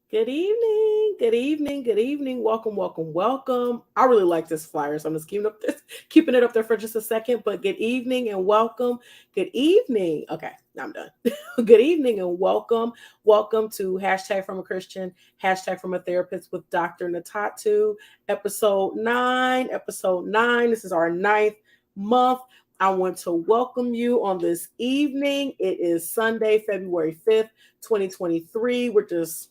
Good evening, good evening, good evening. Welcome, welcome, welcome. I really like this flyer, so I'm just keeping it up there for just a second. But good evening and welcome. Good evening. Okay, now I'm done. Good evening and welcome. Welcome to hashtag from a Christian, hashtag from a therapist with Dr. Ntatu, episode 9. Episode 9. This is our ninth month. I want to welcome you on this evening. It is Sunday, February 5th, 2023. We're just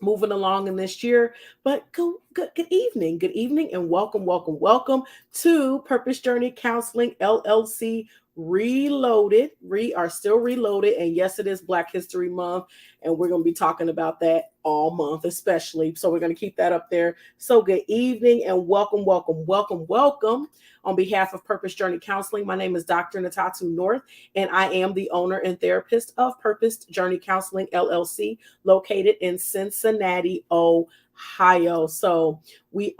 moving along in this year. But good evening. Good evening and welcome, welcome, welcome to Purpose Journey Counseling LLC Reloaded. We are still reloaded. And yes, it is Black History Month. And we're going to be talking about that all month, especially. So we're going to keep that up there. So good evening and welcome, welcome, welcome, welcome. On behalf of Purpose Journey Counseling, my name is Dr. Ntatu North, and I am the owner and therapist of Purpose Journey Counseling LLC, located in Cincinnati, Ohio. So we're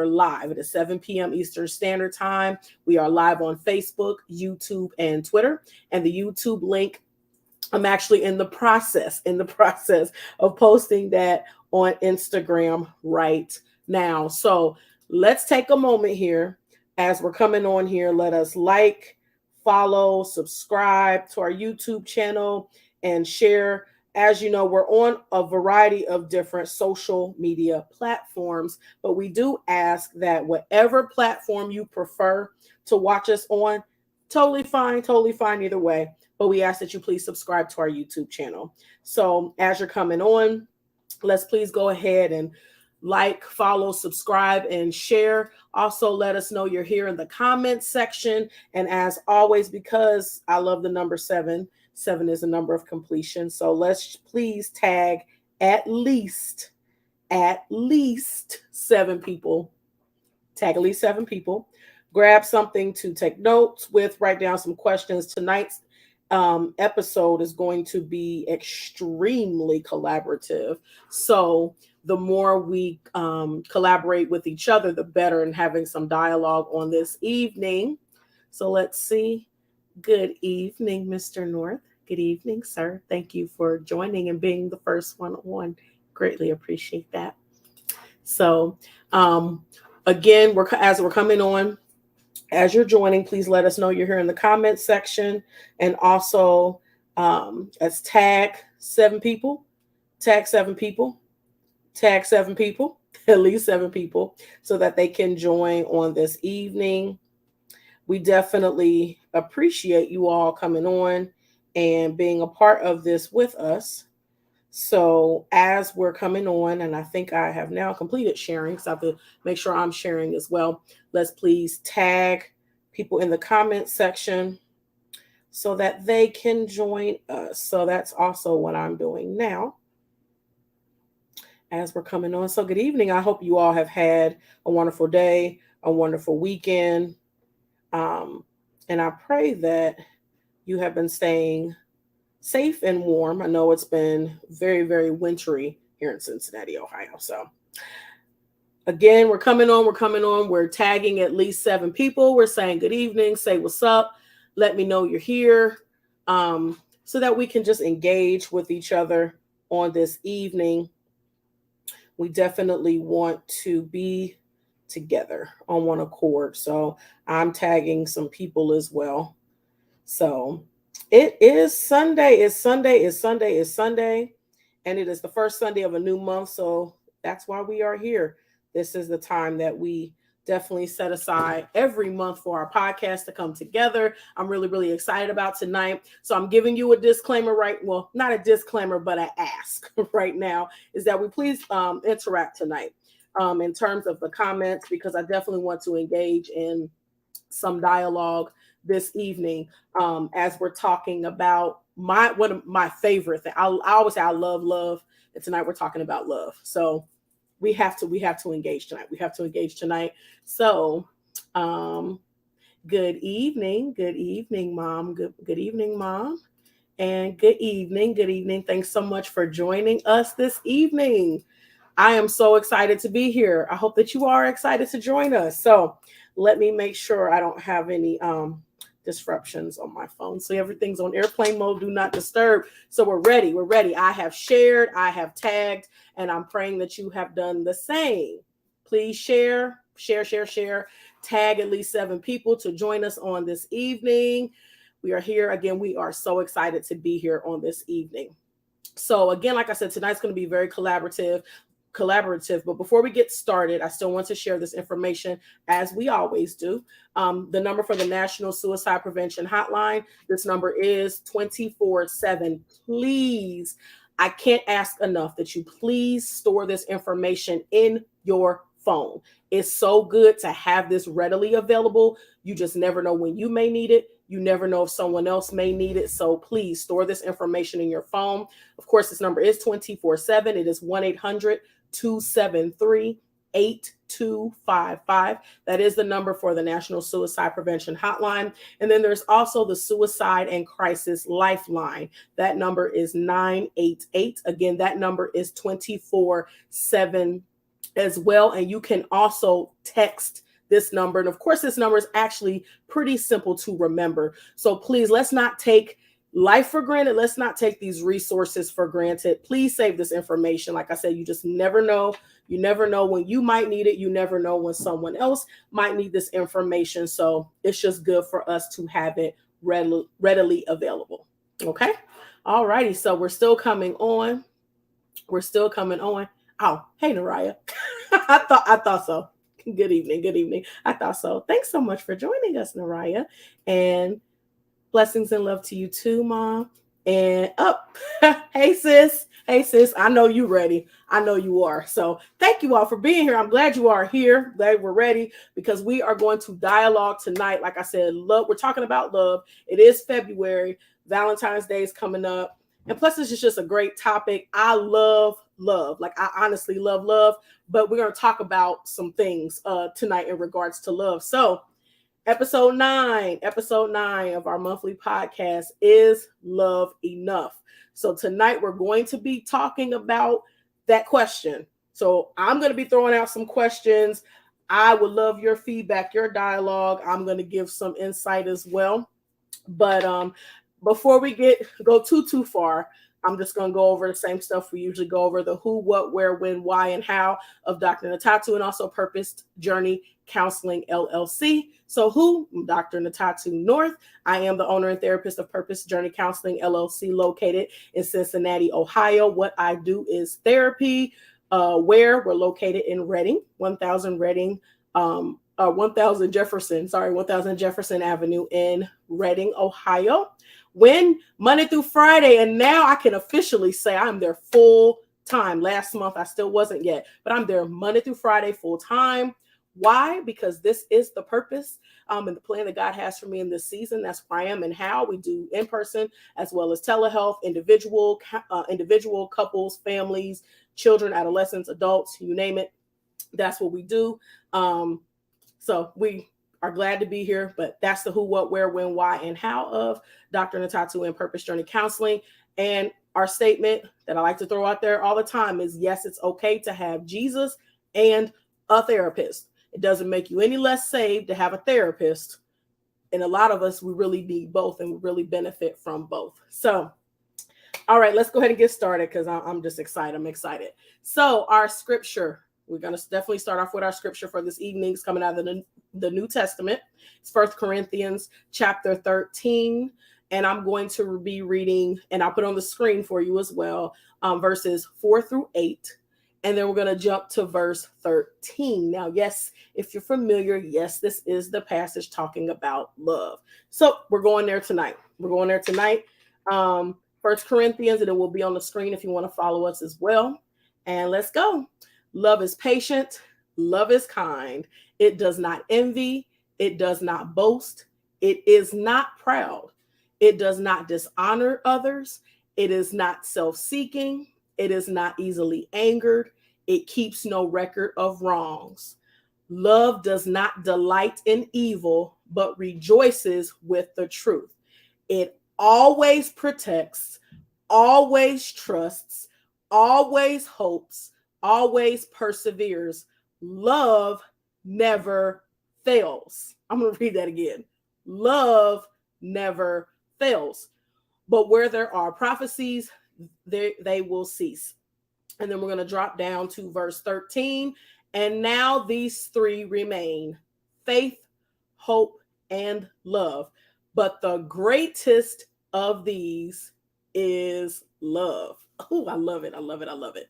live. It is 7 p.m. Eastern Standard Time. We are live on Facebook, YouTube, and Twitter. And the YouTube link, I'm actually in the process of posting that on Instagram right now. So let's take a moment here as we're coming on here. Let us like, follow, subscribe to our YouTube channel and share. As you know, we're on a variety of different social media platforms, but we do ask that whatever platform you prefer to watch us on, totally fine either way. But we ask that you please subscribe to our YouTube channel. So as you're coming on, let's please go ahead and like, follow, subscribe, and share. Also, let us know you're here in the comments section. And as always, because I love the number 7, 7 is a number of completion. So let's please tag at least 7 people. Tag at least 7 people. Grab something to take notes with, write down some questions. Tonight's episode is going to be extremely collaborative. So the more we collaborate with each other, the better, and having some dialogue on this evening. So let's see. Good evening, Mr. North. Good evening, sir. Thank you for joining and being the first one on. Greatly appreciate that. So again, as we're coming on, as you're joining, please let us know you're here in the comments section. And also, let's tag 7 people, at least 7 people, so that they can join on this evening. We definitely appreciate you all coming on and being a part of this with us. So as we're coming on, and I think I have now completed sharing, so I have to make sure I'm sharing as well. Let's please tag people in the comment section so that they can join us. So that's also what I'm doing now as we're coming on. So good evening. I hope you all have had a wonderful day, a wonderful weekend. And I pray that you have been staying safe and warm. I know it's been very, very wintry here in Cincinnati, Ohio. So again, we're coming on. We're tagging at least 7 people. We're saying good evening, say what's up. Let me know you're here, so that we can just engage with each other on this evening. We definitely want to be together on one accord. So I'm tagging some people as well. So it is Sunday. It's Sunday. And it is the first Sunday of a new month. So that's why we are here. This is the time that we definitely set aside every month for our podcast to come together. I'm really, really excited about tonight. So I'm giving you a disclaimer, right? Well, not a disclaimer, but an ask right now is that we please interact tonight in terms of the comments, because I definitely want to engage in some dialogue this evening as we're talking about one of my favorite things. I always say I love, and tonight we're talking about love. So we have to engage tonight. So good evening, Mom. Good evening, Mom. And good evening. Thanks so much for joining us this evening. I am so excited to be here. I hope that you are excited to join us. So let me make sure I don't have any disruptions on my phone. So everything's on airplane mode, do not disturb. So we're ready. We're ready. I have shared, I have tagged, and I'm praying that you have done the same. Please share. Tag at least 7 people to join us on this evening. We are here again. We are so excited to be here on this evening. So again, like I said, tonight's going to be very collaborative. But before we get started, I still want to share this information as we always do. The number for the National Suicide Prevention Hotline, this number is 24/7. Please, I can't ask enough that you please store this information in your phone. It's so good to have this readily available. You just never know when you may need it. You never know if someone else may need it. So please store this information in your phone. Of course, this number is 24/7. It is 1-800-273-8255. That is the number for the National Suicide Prevention Hotline. And then there's also the Suicide and Crisis Lifeline. That number is 988. Again, that number is 24/7 as well. And you can also text this number. And of course, this number is actually pretty simple to remember. So please, let's not take life for granted. Let's not take these resources for granted. Please save this information. Like I said, you just never know. You never know when you might need it. You never know when someone else might need this information. So it's just good for us to have it readily available. Okay. All righty. So we're still coming on. Oh, hey, Naraya. I thought so. Good evening. I thought so. Thanks so much for joining us, Naraya. And blessings and love to you too, Mom. And hey sis. I know you ready. I know you are. So thank you all for being here. I'm glad you are here. Glad we're ready because we are going to dialogue tonight. Like I said, love. We're talking about love. It is February. Valentine's Day is coming up. And plus, this is just a great topic. I love love. Like, I honestly love love. But we're going to talk about some things tonight in regards to love. So episode 9 of our monthly podcast is Love Enough. So tonight we're going to be talking about that question. So I'm going to be throwing out some questions. I would love your feedback, your dialogue. I'm going to give some insight as well. But before we go too far, I'm just going to go over the same stuff we usually go over: the who, what, where, when, why, and how of Dr. Ntatu, and also Purpose Journey Counseling, LLC. So who? I'm Dr. Ntatu North. I am the owner and therapist of Purpose Journey Counseling, LLC, located in Cincinnati, Ohio. What I do is therapy. Where? We're located in Reading, 1000 Jefferson Avenue in Reading, Ohio. When? Monday through Friday. And now I can officially say I'm there full time. Last month, I still wasn't yet, but I'm there Monday through Friday full time. Why? Because this is the purpose and the plan that God has for me in this season. That's where I am and how. We do in person as well as telehealth, individual, couples, families, children, adolescents, adults, you name it. That's what we do. So we are glad to be here, but that's the who, what, where, when, why, and how of Dr. Ntatu and Purpose Journey Counseling. And our statement that I like to throw out there all the time is, yes, it's okay to have Jesus and a therapist. It doesn't make you any less saved to have a therapist. And a lot of us, we really need both and we really benefit from both. So, all right, let's go ahead and get started because I'm just excited. I'm excited. So our scripture, we're going to definitely start off with our scripture for this evening. It's coming out of the New Testament. It's 1 Corinthians chapter 13. And I'm going to be reading, and I'll put on the screen for you as well, verses 4-8. And then we're going to jump to verse 13. Now, yes, if you're familiar, yes, this is the passage talking about love. So we're going there tonight. 1 Corinthians, and it will be on the screen if you want to follow us as well. And let's go. Love is patient. Love is kind. It does not envy. It does not boast. It is not proud. It does not dishonor others. It is not self-seeking. It is not easily angered. It keeps no record of wrongs. Love does not delight in evil, but rejoices with the truth. It always protects, always trusts, always hopes, always perseveres. Love never fails. I'm going to read that again. Love never fails. But where there are prophecies, they will cease. And then we're going to drop down to verse 13. And now these three remain: faith, hope, and love. But the greatest of these is love. Oh, I love it. I love it. I love it.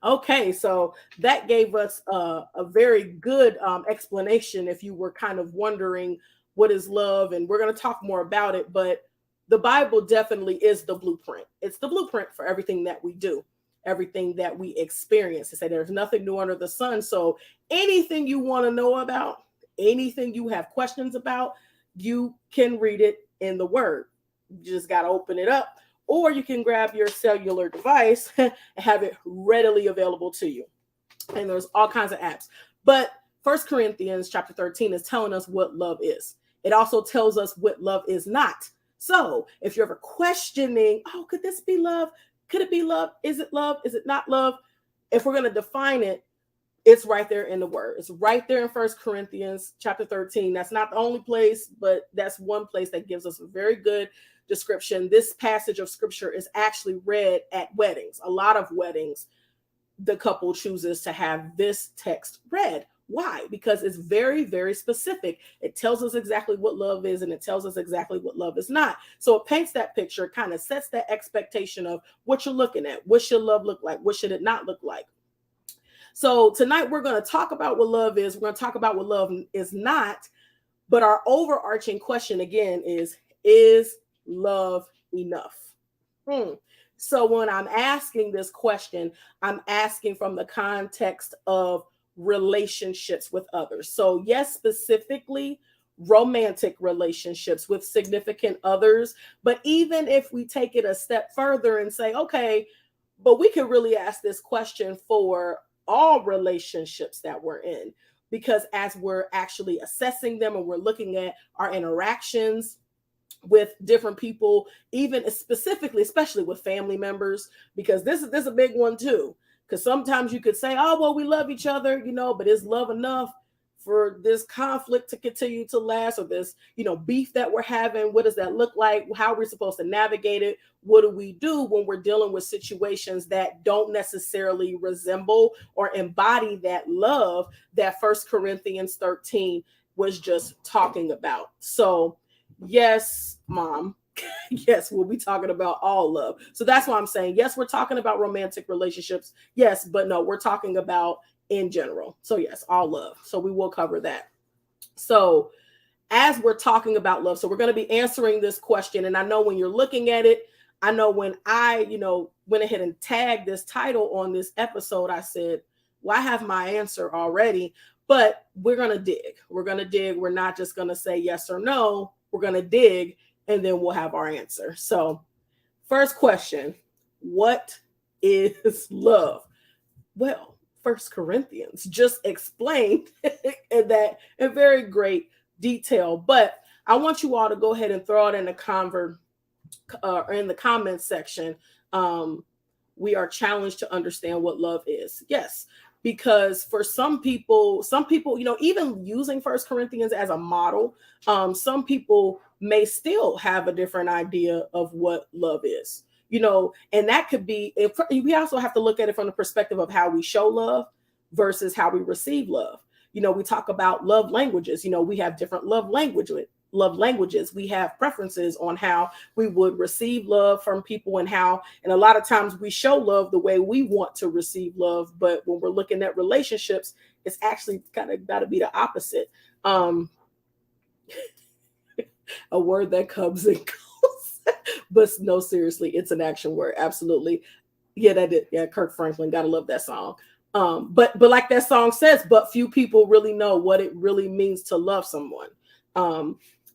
Okay, so that gave us a very good explanation if you were kind of wondering what is love. And we're going to talk more about it. But the Bible definitely is the blueprint. It's the blueprint for everything that we do, everything that we experience. To say there's nothing new under the sun. So anything you want to know about, anything you have questions about, you can read it in the Word. You just got to open it up, or you can grab your cellular device and have it readily available to you. And there's all kinds of apps. But 1 Corinthians chapter 13 is telling us what love is. It also tells us what love is not. So if you're ever questioning, oh, could this be love? Could it be love? Is it love? Is it not love? If we're going to define it, it's right there in the Word. It's right there in 1 Corinthians chapter 13. That's not the only place, but that's one place that gives us a very good description. This passage of scripture is actually read at weddings. A lot of weddings, the couple chooses to have this text read. Why? Because it's very, very specific. It tells us exactly what love is, and it tells us exactly what love is not. So it paints that picture, kind of sets that expectation of what you're looking at. What should love look like? What should it not look like? So tonight we're going to talk about what love is. We're going to talk about what love is not. But our overarching question again is love enough? So when I'm asking this question, I'm asking from the context of relationships with others. So yes, specifically romantic relationships with significant others. But even if we take it a step further and say, okay, but we could really ask this question for all relationships that we're in, because as we're actually assessing them and we're looking at our interactions with different people, even specifically, especially with family members, because this is a big one too. Because sometimes you could say, oh, well, we love each other, but is love enough for this conflict to continue to last, or this, beef that we're having? What does that look like? How are we supposed to navigate it? What do we do when we're dealing with situations that don't necessarily resemble or embody that love that 1 Corinthians 13 was just talking about? So yes, Mom. Yes, we'll be talking about all love. So that's why I'm saying, yes, we're talking about romantic relationships. Yes, but no, we're talking about in general. So yes, all love. So we will cover that. So as we're talking about love, so we're going to be answering this question. And I know when you're looking at it, I know when I, went ahead and tagged this title on this episode, I said, well, I have my answer already, but we're going to dig. We're going to dig. We're not just going to say yes or no. We're going to dig, and then we'll have our answer. So first question, what is love? Well, 1 Corinthians just explained that in very great detail, but I want you all to go ahead and throw it in the comments section. We are challenged to understand what love is. Yes, because for some people, even using 1 Corinthians as a model, some people may still have a different idea of what love is. And that could be, we also have to look at it from the perspective of how we show love versus how we receive love. We talk about love languages. We have different love languages. We have preferences on how we would receive love from people, and a lot of times we show love the way we want to receive love. But when we're looking at relationships, it's actually kind of got to be the opposite. A word that comes and goes, but no, seriously, it's an action word. Absolutely. Yeah, that did. Yeah. Kirk Franklin, gotta love that song. But like that song says, but few people really know what it really means to love someone.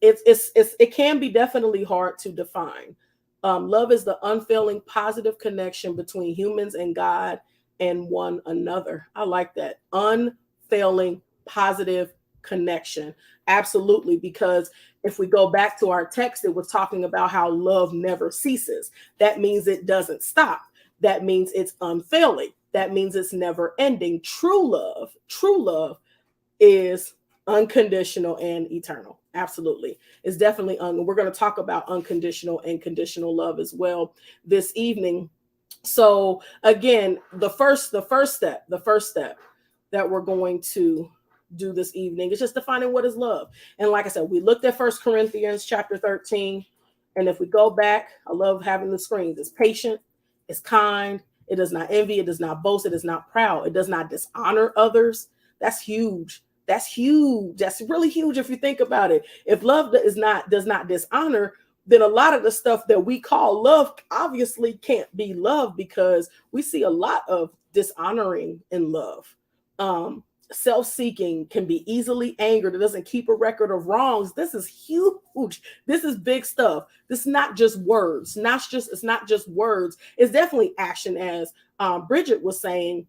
It can be definitely hard to define. Love is the unfailing positive connection between humans and God and one another. I like that. Unfailing positive connection. Absolutely. Because if we go back to our text, it was talking about how love never ceases. That means it doesn't stop. That means it's unfailing. That means it's never ending. True love is unconditional and eternal. Absolutely. It's definitely we're going to talk about unconditional and conditional love as well this evening. So again, the first step that we're going to do this evening is just defining what is love. And like I said, we looked at First Corinthians chapter 13. And if we go back, I love having the screens. It's patient, it's kind, it does not envy, it does not boast, it is not proud, it does not dishonor others. That's huge. That's huge. That's really huge if you think about it. If love does not dishonor, then a lot of the stuff that we call love obviously can't be love, because we see a lot of dishonoring in love. Um, Self-seeking, can be easily angered, it doesn't keep a record of wrongs. This is huge. This is big stuff. This is not just words. It's not just words. It's definitely action, as Bridget was saying,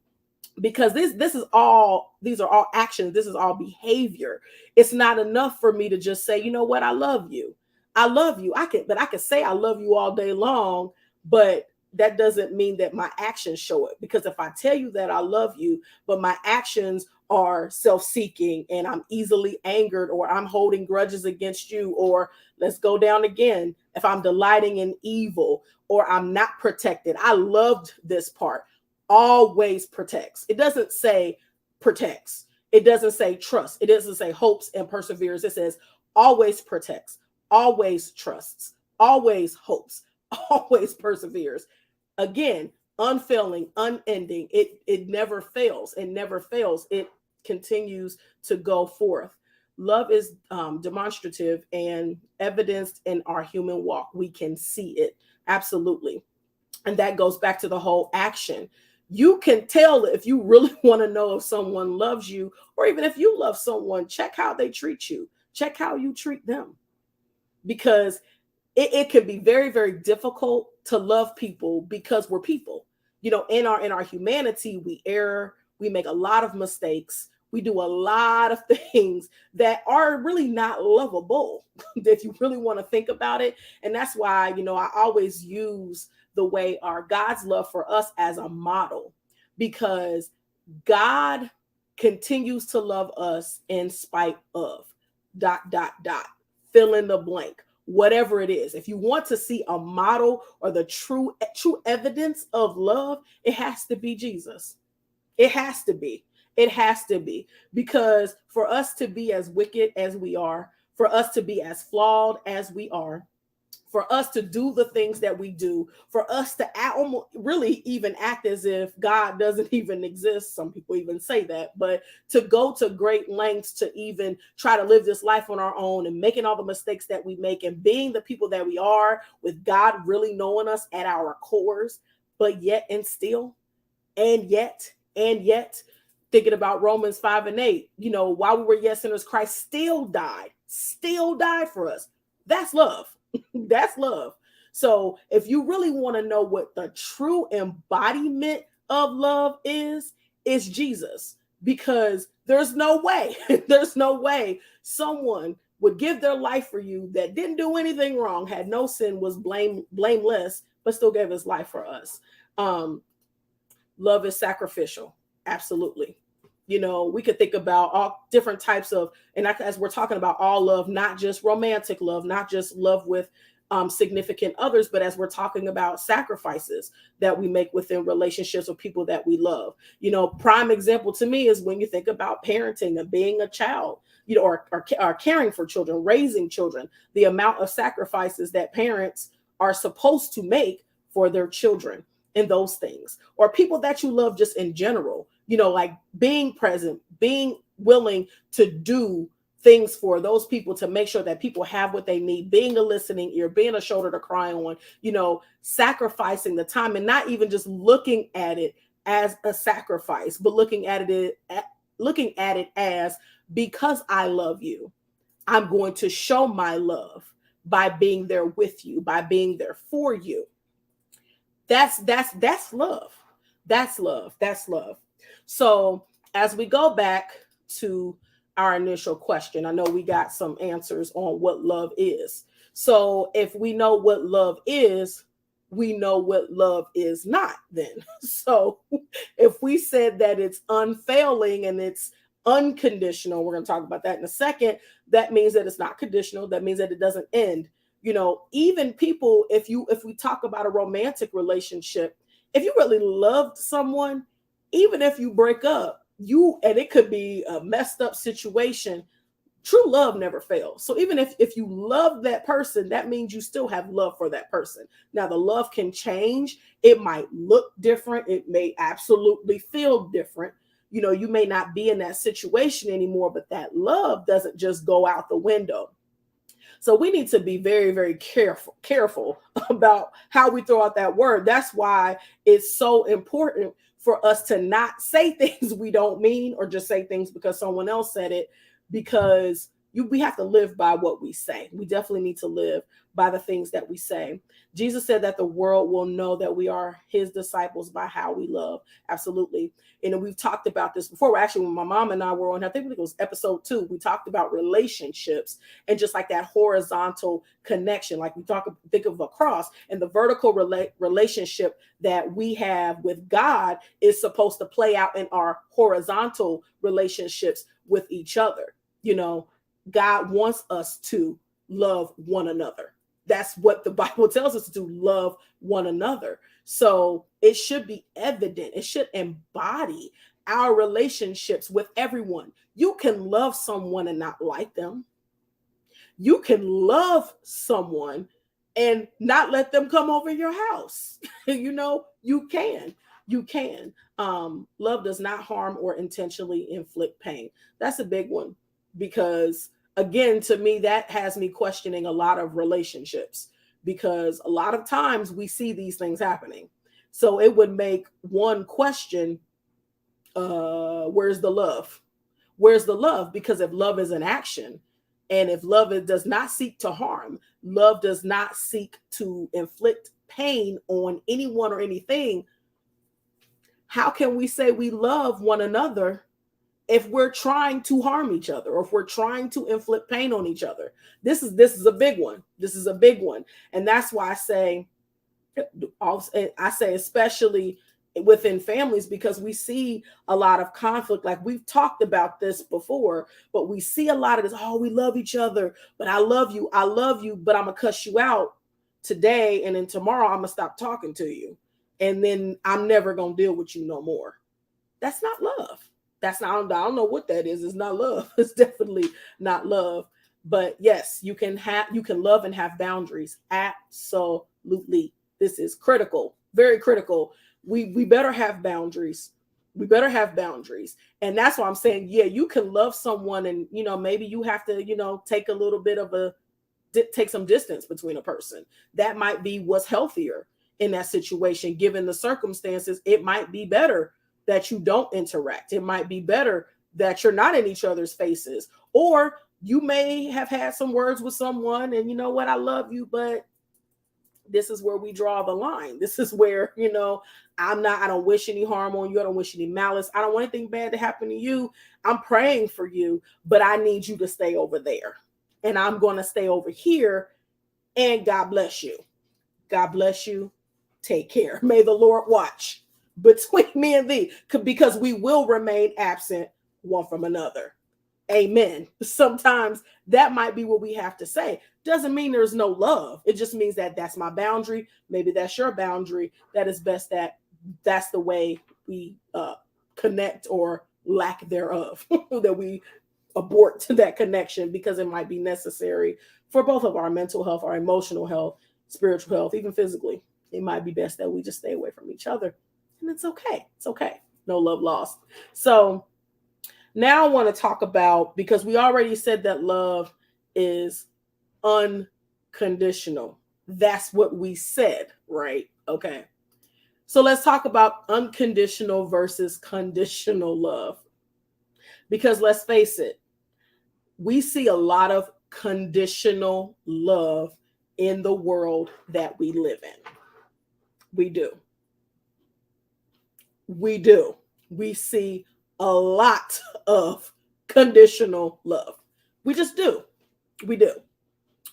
because these are all actions, this is all behavior. It's not enough for me to just say, you know what, I love you. I can say I love you all day long, but that doesn't mean that my actions show it. Because if I tell you that I love you, but my actions are self-seeking, and I'm easily angered, or I'm holding grudges against you, or let's go down again, if I'm delighting in evil, or I'm not protected. I loved this part. Always protects. It doesn't say protects. It doesn't say trust. It doesn't say hopes and perseveres. It says always protects, always trusts, always hopes, always perseveres. Again, unfailing, unending. It never fails. It never fails. It continues to go forth. Love is demonstrative and evidenced in our human walk. We can see it. Absolutely. And that goes back to the whole action. You can tell if you really want to know if someone loves you, or even if you love someone, check how they treat you. Check how you treat them. Because it can be very, very difficult to love people, because we're people. In our humanity, we err, we make a lot of mistakes, we do a lot of things that are really not lovable if you really want to think about it. And that's why, I always use the way God's love for us as a model, because God continues to love us in spite of ... fill in the blank, whatever it is. If you want to see a model or the true evidence of love, it has to be Jesus. It has to be. It has to be. Because for us to be as wicked as we are, for us to be as flawed as we are, for us to do the things that we do, for us to almost really even act as if God doesn't even exist. Some people even say that, but to go to great lengths to even try to live this life on our own, and making all the mistakes that we make, and being the people that we are, with God really knowing us at our cores, but yet and yet, thinking about Romans 5:8, while we were yet sinners, Christ still died for us. That's love. That's love. So if you really want to know what the true embodiment of love is, it's Jesus. Because there's no way, there's no way someone would give their life for you that didn't do anything wrong, had no sin, was blameless, but still gave his life for us. Love is sacrificial. Absolutely. We could think about all different types of, and as we're talking about all love, not just romantic love, not just love with significant others, but as we're talking about sacrifices that we make within relationships with people that we love. Prime example to me is when you think about parenting and being a child, or caring for children, raising children, the amount of sacrifices that parents are supposed to make for their children, and those things, or people that you love just in general, like being present, being willing to do things for those people to make sure that people have what they need, being a listening ear, being a shoulder to cry on, sacrificing the time, and not even just looking at it as a sacrifice, but looking at it as, because I love you, I'm going to show my love by being there with you, by being there for you. That's love. That's love. That's love. So as we go back to our initial question, I know we got some answers on what love is. So if we know what love is, we know what love is not then. So if we said that it's unfailing and it's unconditional. We're going to talk about that in a second. That means that it's not conditional. That means that it doesn't end. Even people, if we talk about a romantic relationship, if you really loved someone, even if you break up, and it could be a messed up situation, true love never fails. So even if you love that person, that means you still have love for that person. Now the love can change. It might look different. It may absolutely feel different. You may not be in that situation anymore, but that love doesn't just go out the window. So we need to be very, very careful about how we throw out that word. That's why it's so important for us to not say things we don't mean, or just say things because someone else said it, because we have to live by what we say. We definitely need to live by the things that we say. Jesus said that the world will know that we are his disciples by how we love. Absolutely. We've talked about this before. Actually, when my mom and I were on, I think it was episode 2, we talked about relationships and just like that horizontal connection. Like think of a cross, and the vertical relationship that we have with God is supposed to play out in our horizontal relationships with each other. God wants us to love one another. That's what the Bible tells us to do, love one another. So it should be evident. It should embody our relationships with everyone. You can love someone and not like them. You can love someone and not let them come over your house. You can. Love does not harm or intentionally inflict pain. That's a big one, because again, to me, that has me questioning a lot of relationships, because a lot of times we see these things happening. So it would make one question, where's the love? Where's the love? Because if love is an action, and if love does not seek to harm, love does not seek to inflict pain on anyone or anything, how can we say we love one another if we're trying to harm each other, or if we're trying to inflict pain on each other? This is a big one. This is a big one. And that's why I say especially within families, because we see a lot of conflict. Like we've talked about this before, but we see a lot of this, we love each other, but I love you, but I'm gonna cuss you out today, and then tomorrow I'm gonna stop talking to you, and then I'm never gonna deal with you no more. That's not love. That's not, I don't know what that is. It's not love. It's definitely not love. But yes, you can love and have boundaries. Absolutely. This is critical, very critical. We better have boundaries. We better have boundaries. And that's why I'm saying, yeah, you can love someone, and maybe you have to, take a little bit of take some distance between a person. That might be what's healthier in that situation. Given the circumstances, it might be better that you don't interact. It might be better that you're not in each other's faces. Or you may have had some words with someone, and you know what, I love you, but this is where we draw the line. This is where, I don't wish any harm on you. I don't wish any malice. I don't want anything bad to happen to you. I'm praying for you, but I need you to stay over there. And I'm going to stay over here. And God bless you. God bless you. Take care. May the Lord watch between me and thee, because we will remain absent one from another. Amen. Sometimes that might be what we have to say. Doesn't mean there's no love. It just means that that's my boundary. Maybe that's your boundary. That is best that that's the way we connect, or lack thereof, that we abort to that connection, because it might be necessary for both of our mental health, our emotional health, spiritual health, even physically. It might be best that we just stay away from each other. And it's okay. It's okay. No love lost. So now I want to talk about, because we already said that love is unconditional. That's what we said, right? Okay. So let's talk about unconditional versus conditional love. Because let's face it, we see a lot of conditional love in the world that we live in. We do. We do. We see a lot of conditional love. We just do. We do.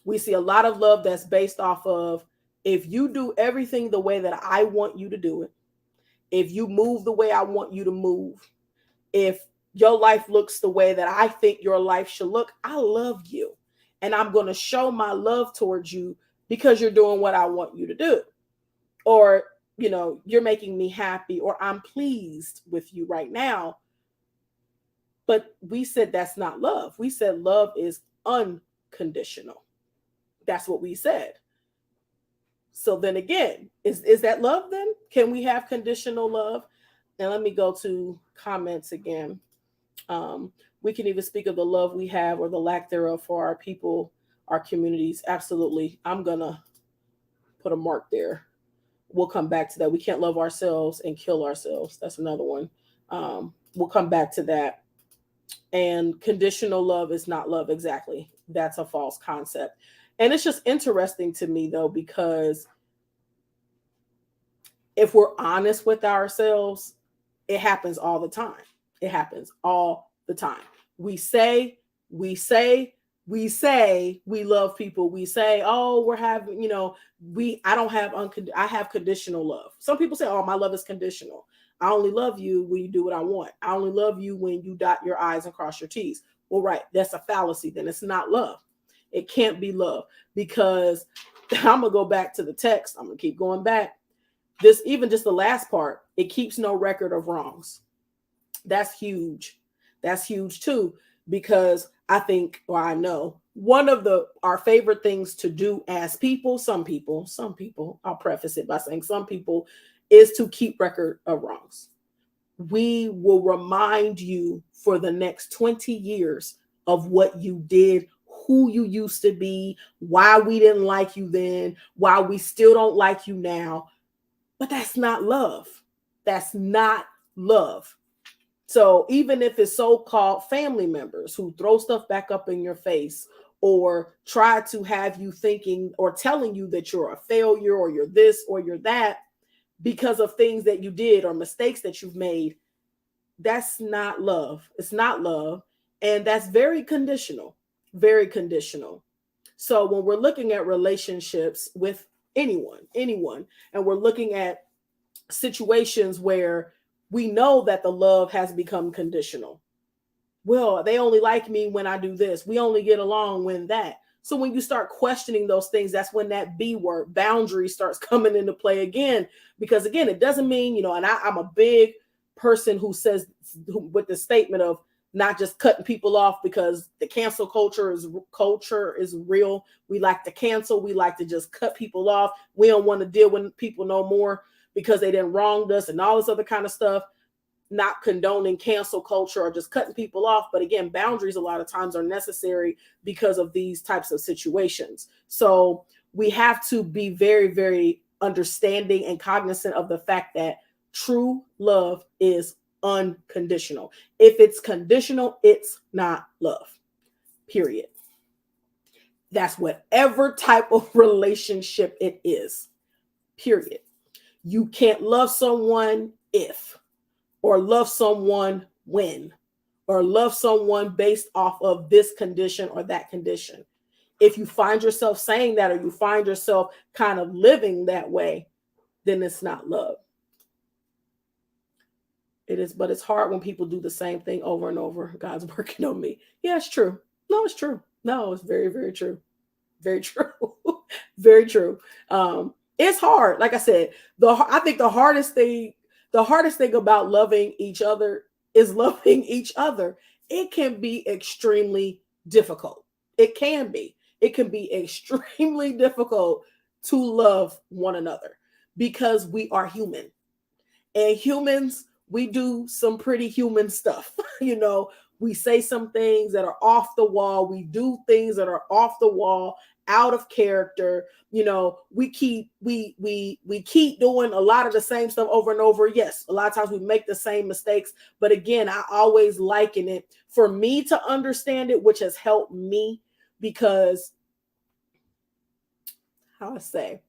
We see a lot of love that's based off of, if you do everything the way that I want you to do it, if you move the way I want you to move, if Your life looks the way that I think your life should look. I love you. And I'm going to show my love towards you because you're doing what I want you to do. Or, you're making me happy, or I'm pleased with you right now. But we said that's not love. We said love is unconditional. That's what we said. So then again, is that love then? Can we have conditional love? And let me go to comments again. Um, we can even speak of the love we have or the lack thereof for our people, our communities. Absolutely. I'm going to put a mark there. We'll come back to that. We can't love ourselves and kill ourselves. That's another one. We'll come back to that. And conditional love is not love. Exactly. That's a false concept. And it's just interesting to me, though, because if we're honest with ourselves, it happens all the time. It happens all the time. We say we love people. We say, oh, we're having, I have conditional love. Some people say, oh, my love is conditional. I only love you when you do what I want. I only love you when you dot your I's and cross your T's. Well, right. That's a fallacy. Then it's not love. It can't be love, because I'm going to go back to the text. I'm going to keep going back. This, even just the last part, it keeps no record of wrongs. That's huge. That's huge too, because I think, or I know, one of our favorite things to do as people, some people, I'll preface it by saying some people, is to keep record of wrongs. We will remind you for the next 20 years of what you did, who you used to be, why we didn't like you then, why we still don't like you now. But that's not love. That's not love. So even if it's so-called family members who throw stuff back up in your face or try to have you thinking or telling you that you're a failure or you're this or you're that because of things that you did or mistakes that you've made, that's not love. It's not love. And that's very conditional, very conditional. So when we're looking at relationships with anyone, and we're looking at situations where we know that the love has become conditional. Well, they only like me when I do this. We only get along when that. So when you start questioning those things, that's when that B word, boundary, starts coming into play again. Because again, it doesn't mean, and I'm a big person who says with the statement of not just cutting people off, because the cancel culture is real. We like to cancel. We like to just cut people off. We don't want to deal with people no more because they didn't wronged us and all this other kind of stuff. Not condoning cancel culture or just cutting people off. But again, boundaries a lot of times are necessary because of these types of situations. So we have to be very, very understanding and cognizant of the fact that true love is unconditional. If it's conditional, it's not love. Period. That's whatever type of relationship it is. Period. You can't love someone if, or love someone when, or love someone based off of this condition or that condition. If you find yourself saying that, or you find yourself kind of living that way, then it's not love. It is, but it's hard when people do the same thing over and over. God's working on me. Yeah, it's true. No, it's true. No, it's very, very true. Very true. Very true. It's hard. Like I said, I think the hardest thing about loving each other is loving each other. It can be extremely difficult. It can be extremely difficult to love one another because we are human. And humans, we do some pretty human stuff. We say some things that are off the wall. We do things that are off the wall, out of character. We keep doing a lot of the same stuff over and over. Yes, a lot of times we make the same mistakes. But again, I always liken it for me to understand it, which has helped me because, how I say,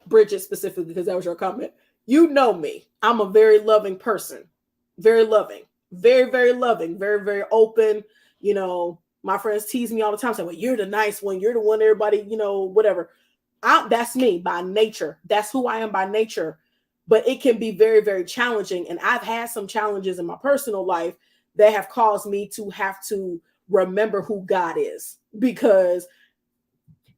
Bridget specifically, because that was your comment. You know me. I'm a very loving person. Very loving. Very, very loving. Very, very open. My friends tease me all the time. Say, well, you're the nice one. You're the one everybody, whatever. That's me by nature. That's who I am by nature. But it can be very, very challenging. And I've had some challenges in my personal life that have caused me to have to remember who God is, because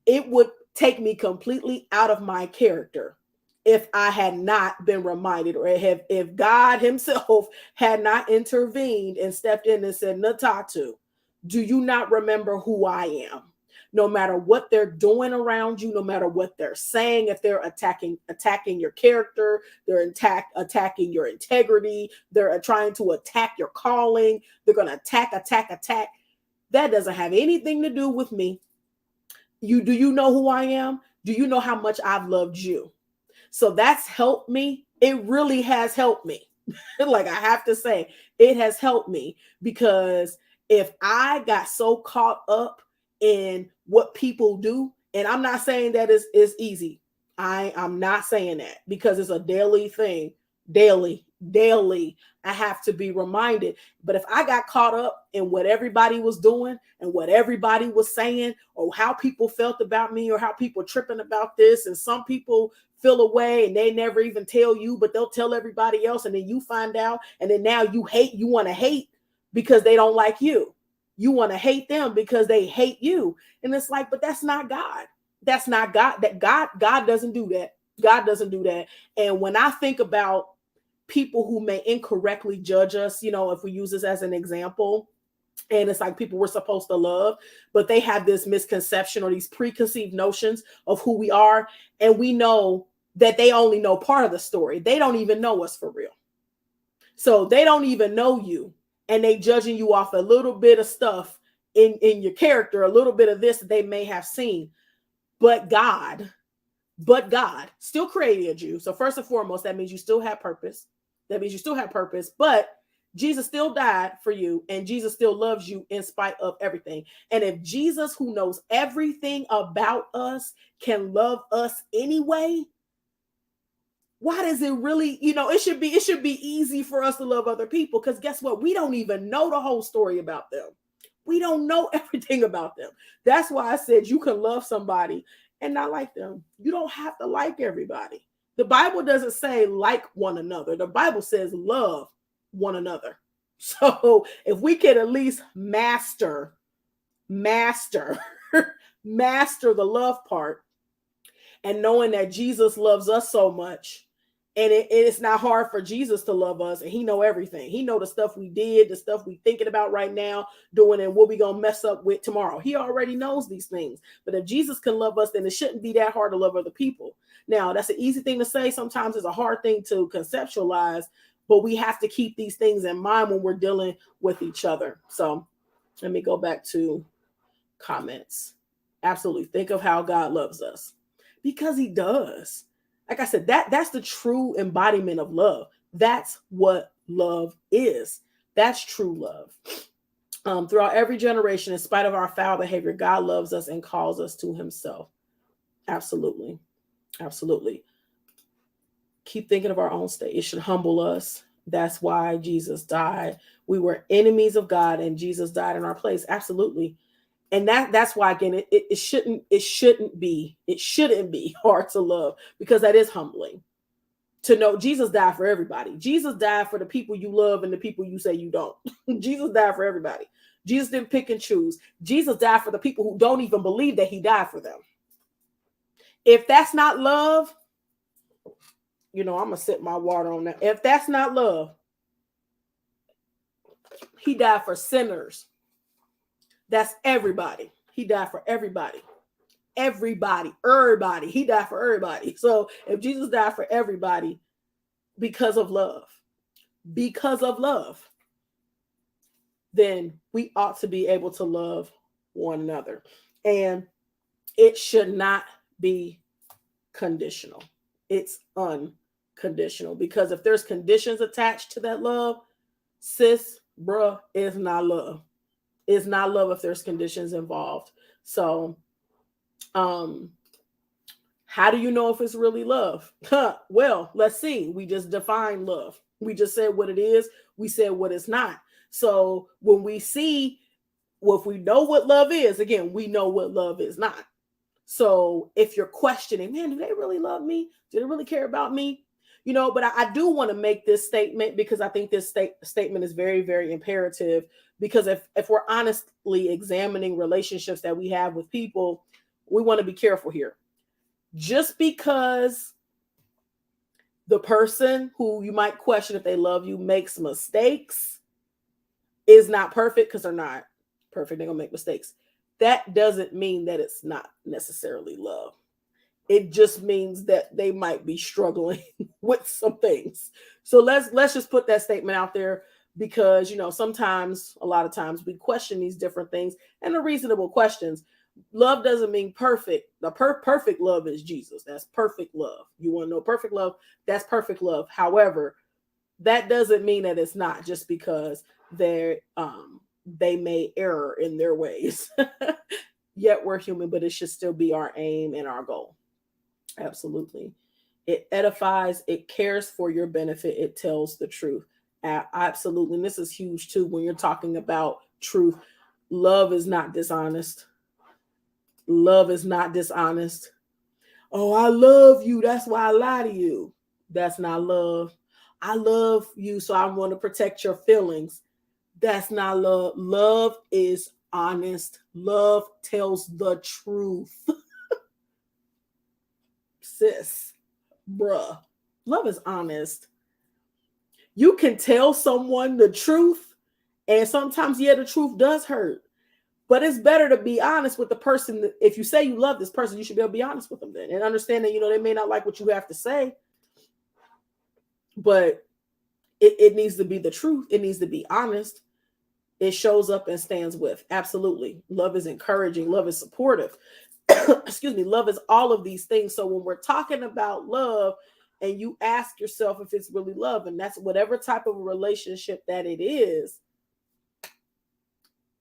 it would take me completely out of my character if I had not been reminded, or if God himself had not intervened and stepped in and said, Ntatu, do you not remember who I am? No matter what they're doing around you, no matter what they're saying, if they're attacking your character, they're attacking your integrity, they're trying to attack your calling, they're going to attack. That doesn't have anything to do with me. Do you know who I am? Do you know how much I've loved you? So that's helped me. It really has helped me. Like, I have to say, it has helped me, because if I got so caught up in what people do, and I'm not saying that it's easy. I'm not saying that, because it's a daily thing. Daily. I have to be reminded. But if I got caught up in what everybody was doing and what everybody was saying, or how people felt about me, or how people tripping about this, and some people feel away and they never even tell you, but they'll tell everybody else, and then you find out, and then now you want to hate because they don't like you. You want to hate them because they hate you. And it's like, but that's not God. That's not God. God doesn't do that. God doesn't do that. And when I think about people who may incorrectly judge us, if we use this as an example, and it's like people we're supposed to love, but they have this misconception or these preconceived notions of who we are. And we know that they only know part of the story. They don't even know us for real. So they don't even know you, and they judging you off a little bit of stuff in your character, a little bit of this that they may have seen. But God still created you. So first and foremost, that means you still have purpose. But Jesus still died for you, and Jesus still loves you in spite of everything. And if Jesus, who knows everything about us, can love us anyway, why does it really, it should be easy for us to love other people, because guess what? We don't even know the whole story about them. We don't know everything about them. That's why I said you can love somebody and not like them. You don't have to like everybody. The Bible doesn't say like one another. The Bible says love one another. So if we can at least master the love part, and knowing that Jesus loves us so much, and it's not hard for Jesus to love us, and he know everything. He know the stuff we did, the stuff we thinking about right now, doing, and what we gonna mess up with tomorrow. He already knows these things. But if Jesus can love us, then it shouldn't be that hard to love other people. Now, that's an easy thing to say. Sometimes it's a hard thing to conceptualize, but we have to keep these things in mind when we're dealing with each other. So let me go back to comments. Absolutely. Think of how God loves us, because he does. Like I said, that's the true embodiment of love. That's what love is. That's true love. Throughout every generation, in spite of our foul behavior, God loves us and calls us to himself. Absolutely. Keep thinking of our own state. It should humble us. That's why Jesus died. We were enemies of God, and Jesus died in our place. Absolutely. And that's why, again, it shouldn't be hard to love, because that is humbling to know Jesus died for everybody. Jesus died for the people you love and the people you say you don't. Jesus died for everybody. Jesus didn't pick and choose. Jesus died for the people who don't even believe that he died for them. If that's not love, I'm going to sip my water on that. If that's not love, he died for sinners. That's everybody. He died for everybody. Everybody. He died for everybody. So if Jesus died for everybody because of love, then we ought to be able to love one another. And it should not be conditional. It's unconditional. Because if there's conditions attached to that love, sis, bruh, it's not love. It's not love if there's conditions involved. So, how do you know if it's really love? Well, let's see. We just defined love. We just said what it is. We said what it's not. So when we see, if we know what love is, again, we know what love is not. So if you're questioning, man, do they really love me? Do they really care about me? But I do want to make this statement because I think this statement is very, very imperative. Because if we're honestly examining relationships that we have with people, we want to be careful here. Just because the person who you might question if they love you makes mistakes is not perfect, because they're not perfect. They're going to make mistakes. That doesn't mean that it's not necessarily love. It just means that they might be struggling with some things. So let's just put that statement out there, because sometimes, a lot of times, we question these different things, and they're reasonable questions. Love doesn't mean perfect. The perfect love is Jesus. That's perfect love. You want to know perfect love? That's perfect love. However, that doesn't mean that it's not, just because they may error in their ways. Yet we're human, but it should still be our aim and our goal. Absolutely. It edifies, it cares for your benefit, it tells the truth. Absolutely. And this is huge too when you're talking about truth. Love is not dishonest. Love is not dishonest. Oh, I love you, that's why I lie to you. That's not love. I love you, so I want to protect your feelings. That's not love. Love is honest. Love tells the truth. Sis, bruh, love is honest. You can tell someone the truth, and sometimes, yeah, the truth does hurt. But it's better to be honest with the person. If you say you love this person, you should be able to be honest with them then, and understand that they may not like what you have to say, but it needs to be the truth. It needs to be honest. It shows up and stands with. Absolutely. Love is encouraging. Love is supportive. Excuse me. Love is all of these things. So when we're talking about love, and you ask yourself if it's really love, and that's whatever type of a relationship that it is,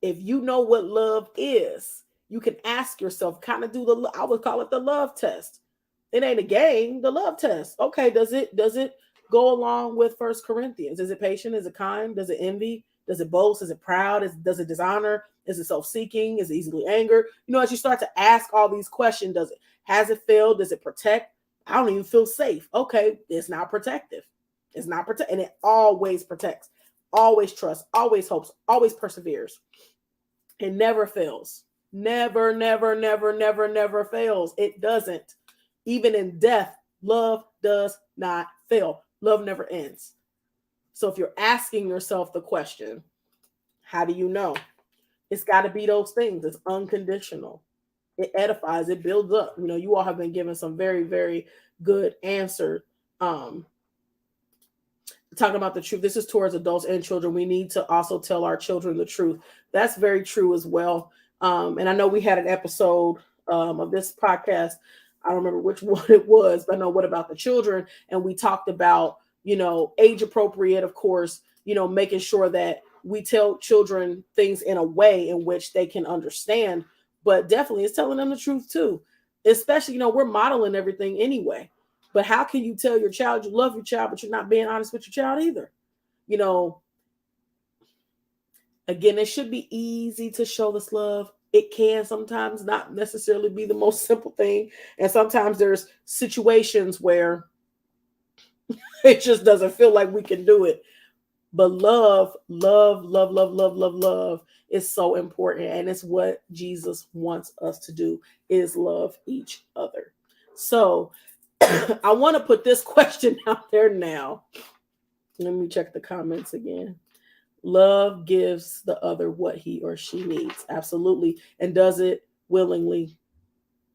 if you know what love is, you can ask yourself, kind of do I would call it the love test. It ain't a game, the love test. Okay, does it go along with First Corinthians? Is it patient? Is it kind? Does it envy? Does it boast? Is it proud? Does it dishonor? Is it self-seeking? Is it easily angered? As you start to ask all these questions, has it failed? Does it protect? I don't even feel safe. Okay, it's not protective. It's not protect, and it always protects, always trusts, always hopes, always perseveres. It never fails. Never, never, never, never, never fails. It doesn't. Even in death, love does not fail. Love never ends. So if you're asking yourself the question, how do you know? It's got to be those things. It's unconditional. It edifies. It builds up. You all have been given some very, very good answers. Talking about the truth. This is towards adults and children. We need to also tell our children the truth. That's very true as well. And I know we had an episode of this podcast. I don't remember which one it was, but I know What About the Children? And we talked about, age appropriate, of course, making sure that we tell children things in a way in which they can understand, but definitely it's telling them the truth too. Especially, we're modeling everything anyway. But how can you tell your child you love your child, but you're not being honest with your child either? Again, it should be easy to show this love. It can sometimes not necessarily be the most simple thing. And sometimes there's situations where it just doesn't feel like we can do it. But love, love, love, love, love, love, love is so important. And it's what Jesus wants us to do, is love each other. So I want to put this question out there now. Let me check the comments again. Love gives the other what he or she needs. Absolutely. And does it willingly,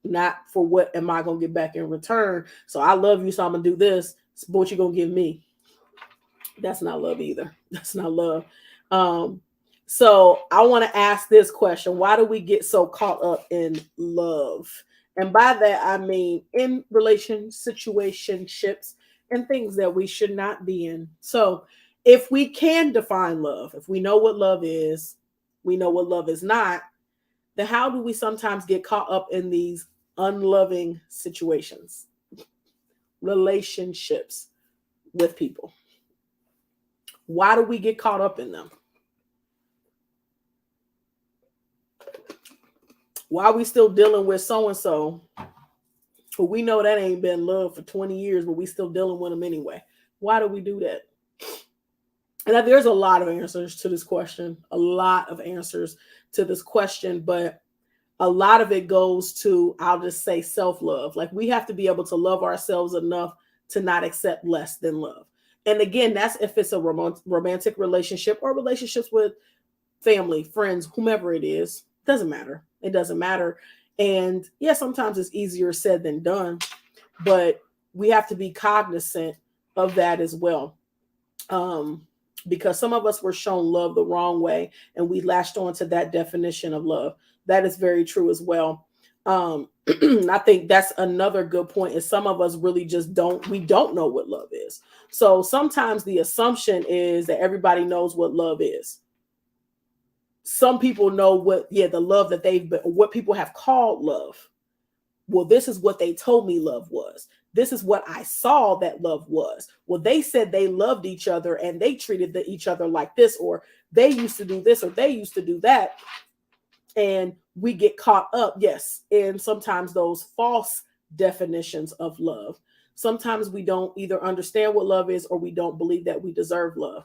not for what am I going to get back in return. So I love you, so I'm going to do this. But what you going to give me? That's not love either. That's not love. So I want to ask this question. Why do we get so caught up in love? And by that, I mean in situationships and things that we should not be in. So if we can define love, if we know what love is, we know what love is not, then how do we sometimes get caught up in these unloving situations, relationships with people? Why do we get caught up in them? Why are we still dealing with so-and-so But we know that ain't been love for 20 years, but we still dealing with them anyway. Why do we do that? And there's a lot of answers to this question, a lot of answers to this question, but a lot of it goes to, I'll just say, self-love. Like, we have to be able to love ourselves enough to not accept less than love. And again, that's if it's a romantic relationship or relationships with family, friends, whomever it is. Doesn't matter. It doesn't matter. And yeah, sometimes it's easier said than done, but we have to be cognizant of that as well. Because some of us were shown love the wrong way and we latched on to that definition of love. That is very true as well. I think that's another good point, is some of us really just don't know what love is. So sometimes the assumption is that everybody knows what love is. Some people know the love that what people have called love. Well, this is what they told me love was. This is what I saw that love was. Well, they said they loved each other and they treated each other like this, or they used to do this, or they used to do that. And we get caught up, yes, in sometimes those false definitions of love. Sometimes we don't either understand what love is, or we don't believe that we deserve love.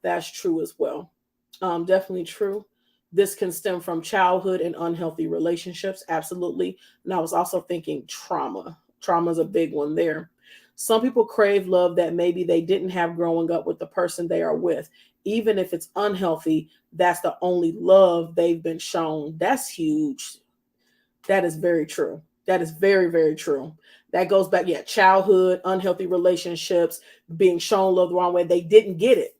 That's true as well. Definitely true. This can stem from childhood and unhealthy relationships. Absolutely. And I was also thinking trauma. Trauma is a big one there. Some people crave love that maybe they didn't have growing up with the person they are with. Even if it's unhealthy, that's the only love they've been shown. That's huge. That is very true. That is very, very true. That goes back, childhood, unhealthy relationships, being shown love the wrong way. They didn't get it.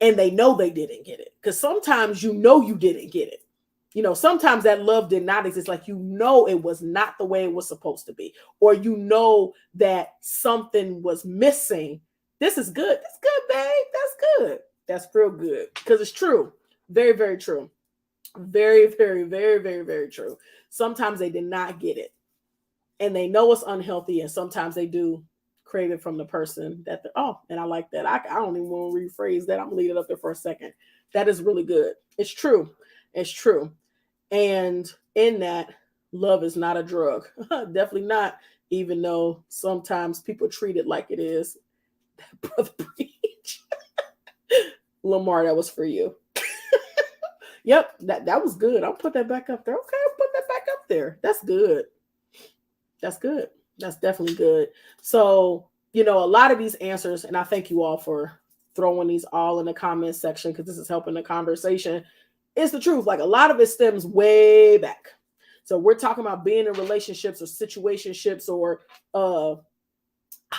And they know they didn't get it. Because sometimes you didn't get it. Sometimes that love did not exist. Like, it was not the way it was supposed to be. Or that something was missing. This is good. That's good, babe. That's good. That's real good. Because it's true. Very, very true. Very, very, very, very, very true. Sometimes they did not get it. And they know it's unhealthy. And sometimes they do crave it from the person and I like that. I don't even want to rephrase that. I'm gonna leave it up there for a second. That is really good. It's true. It's true. And in that, love is not a drug. Definitely not, even though sometimes people treat it like it is. Brother Preach. Lamar, that was for you. Yep, that was good. I'll put that back up there. Okay, I'll put that back up there. That's good. That's good. That's definitely good. So, a lot of these answers, and I thank you all for throwing these all in the comment section, because this is helping the conversation. It's the truth. Like, a lot of it stems way back. So we're talking about being in relationships or situationships or,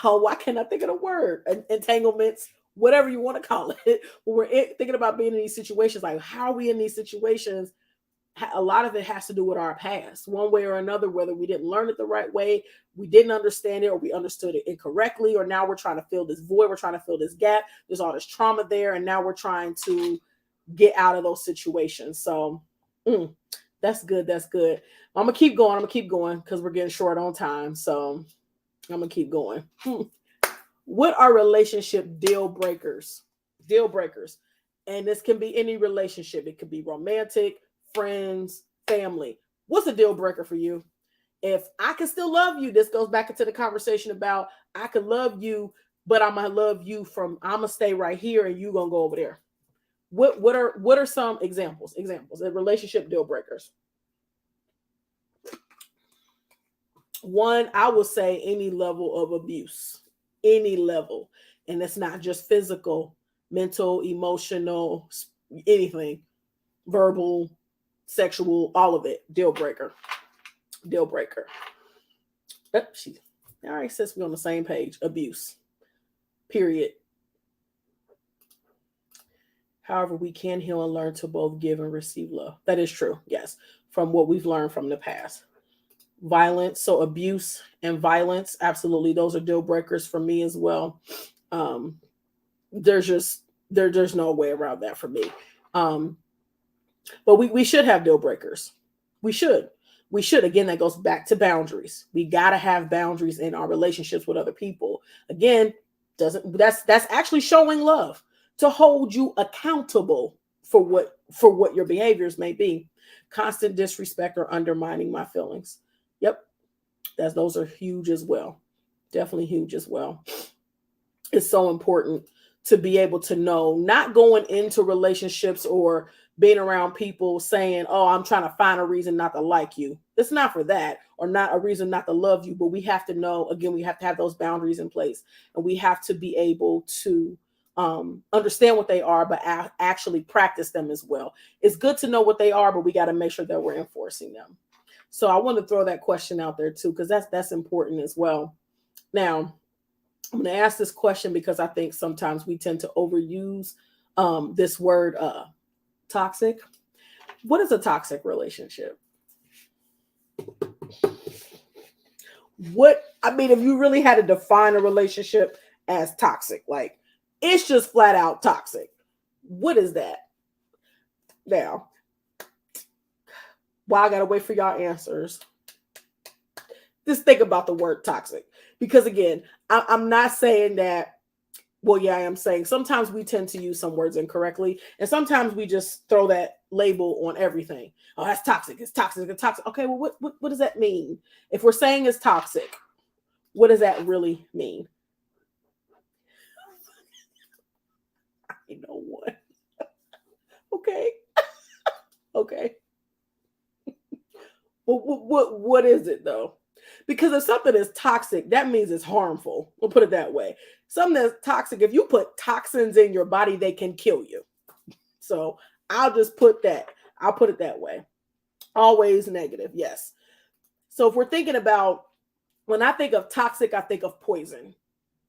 why can't I think of the word? Entanglements, whatever you want to call it. When we're thinking about being in these situations, like, how are we in these situations? A lot of it has to do with our past, one way or another, whether we didn't learn it the right way, we didn't understand it, or we understood it incorrectly, or now we're trying to fill this void, we're trying to fill this gap. There's all this trauma there, and now we're trying to get out of those situations. So that's good. That's good. I'm going to keep going because we're getting short on time. So I'm going to keep going. What are relationship deal breakers? Deal breakers. And this can be any relationship. It could be romantic, friends, family. What's a deal breaker for you? If I can still love you, this goes back into the conversation about I can love you, but I'm gonna love you I'm gonna stay right here and you gonna go over there. What are some examples of relationship deal breakers? One, I would say any level of abuse, any level, and it's not just physical, mental, emotional, anything, verbal, sexual, all of it. Deal breaker. Deal breaker. All right, sis, we're on the same page. Abuse. Period. However, we can heal and learn to both give and receive love. That is true. Yes. From what we've learned from the past. Violence. So abuse and violence. Absolutely. Those are deal breakers for me as well. There's no way around that for me. But we should have deal breakers. We should. Again, that goes back to boundaries. We got to have boundaries in our relationships with other people. Again, that's actually showing love, to hold you accountable for what your behaviors may be. Constant disrespect or undermining my feelings. Yep. Those are huge as well. Definitely huge as well. It's so important to be able to know, not going into relationships or being around people saying, oh, I'm trying to find a reason not to like you. It's not for that, or not a reason not to love you. But we have to know, again, we have to have those boundaries in place, and we have to be able to understand what they are, but actually practice them as well. It's good to know what they are, but we got to make sure that we're enforcing them. So I want to throw that question out there too, because that's important as well. Now, I'm going to ask this question because I think sometimes we tend to overuse this word toxic. What is a toxic relationship? If you really had to define a relationship as toxic, like it's just flat out toxic, what is that? Now, while I got to wait for y'all answers, just think about the word toxic. Because again, I'm not saying that, well, yeah, I am saying sometimes we tend to use some words incorrectly, and sometimes we just throw that label on everything. Oh, that's toxic. It's toxic. It's toxic. Okay, well, what does that mean? If we're saying it's toxic, what does that really mean? I know what. Okay. Okay. Well, what is it though? Because if something is toxic, that means it's harmful. We'll put it that way. Something that's toxic, if you put toxins in your body, they can kill you. So I'll just put that. I'll put it that way. Always negative. Yes. So if we're thinking about, when I think of toxic, I think of poison.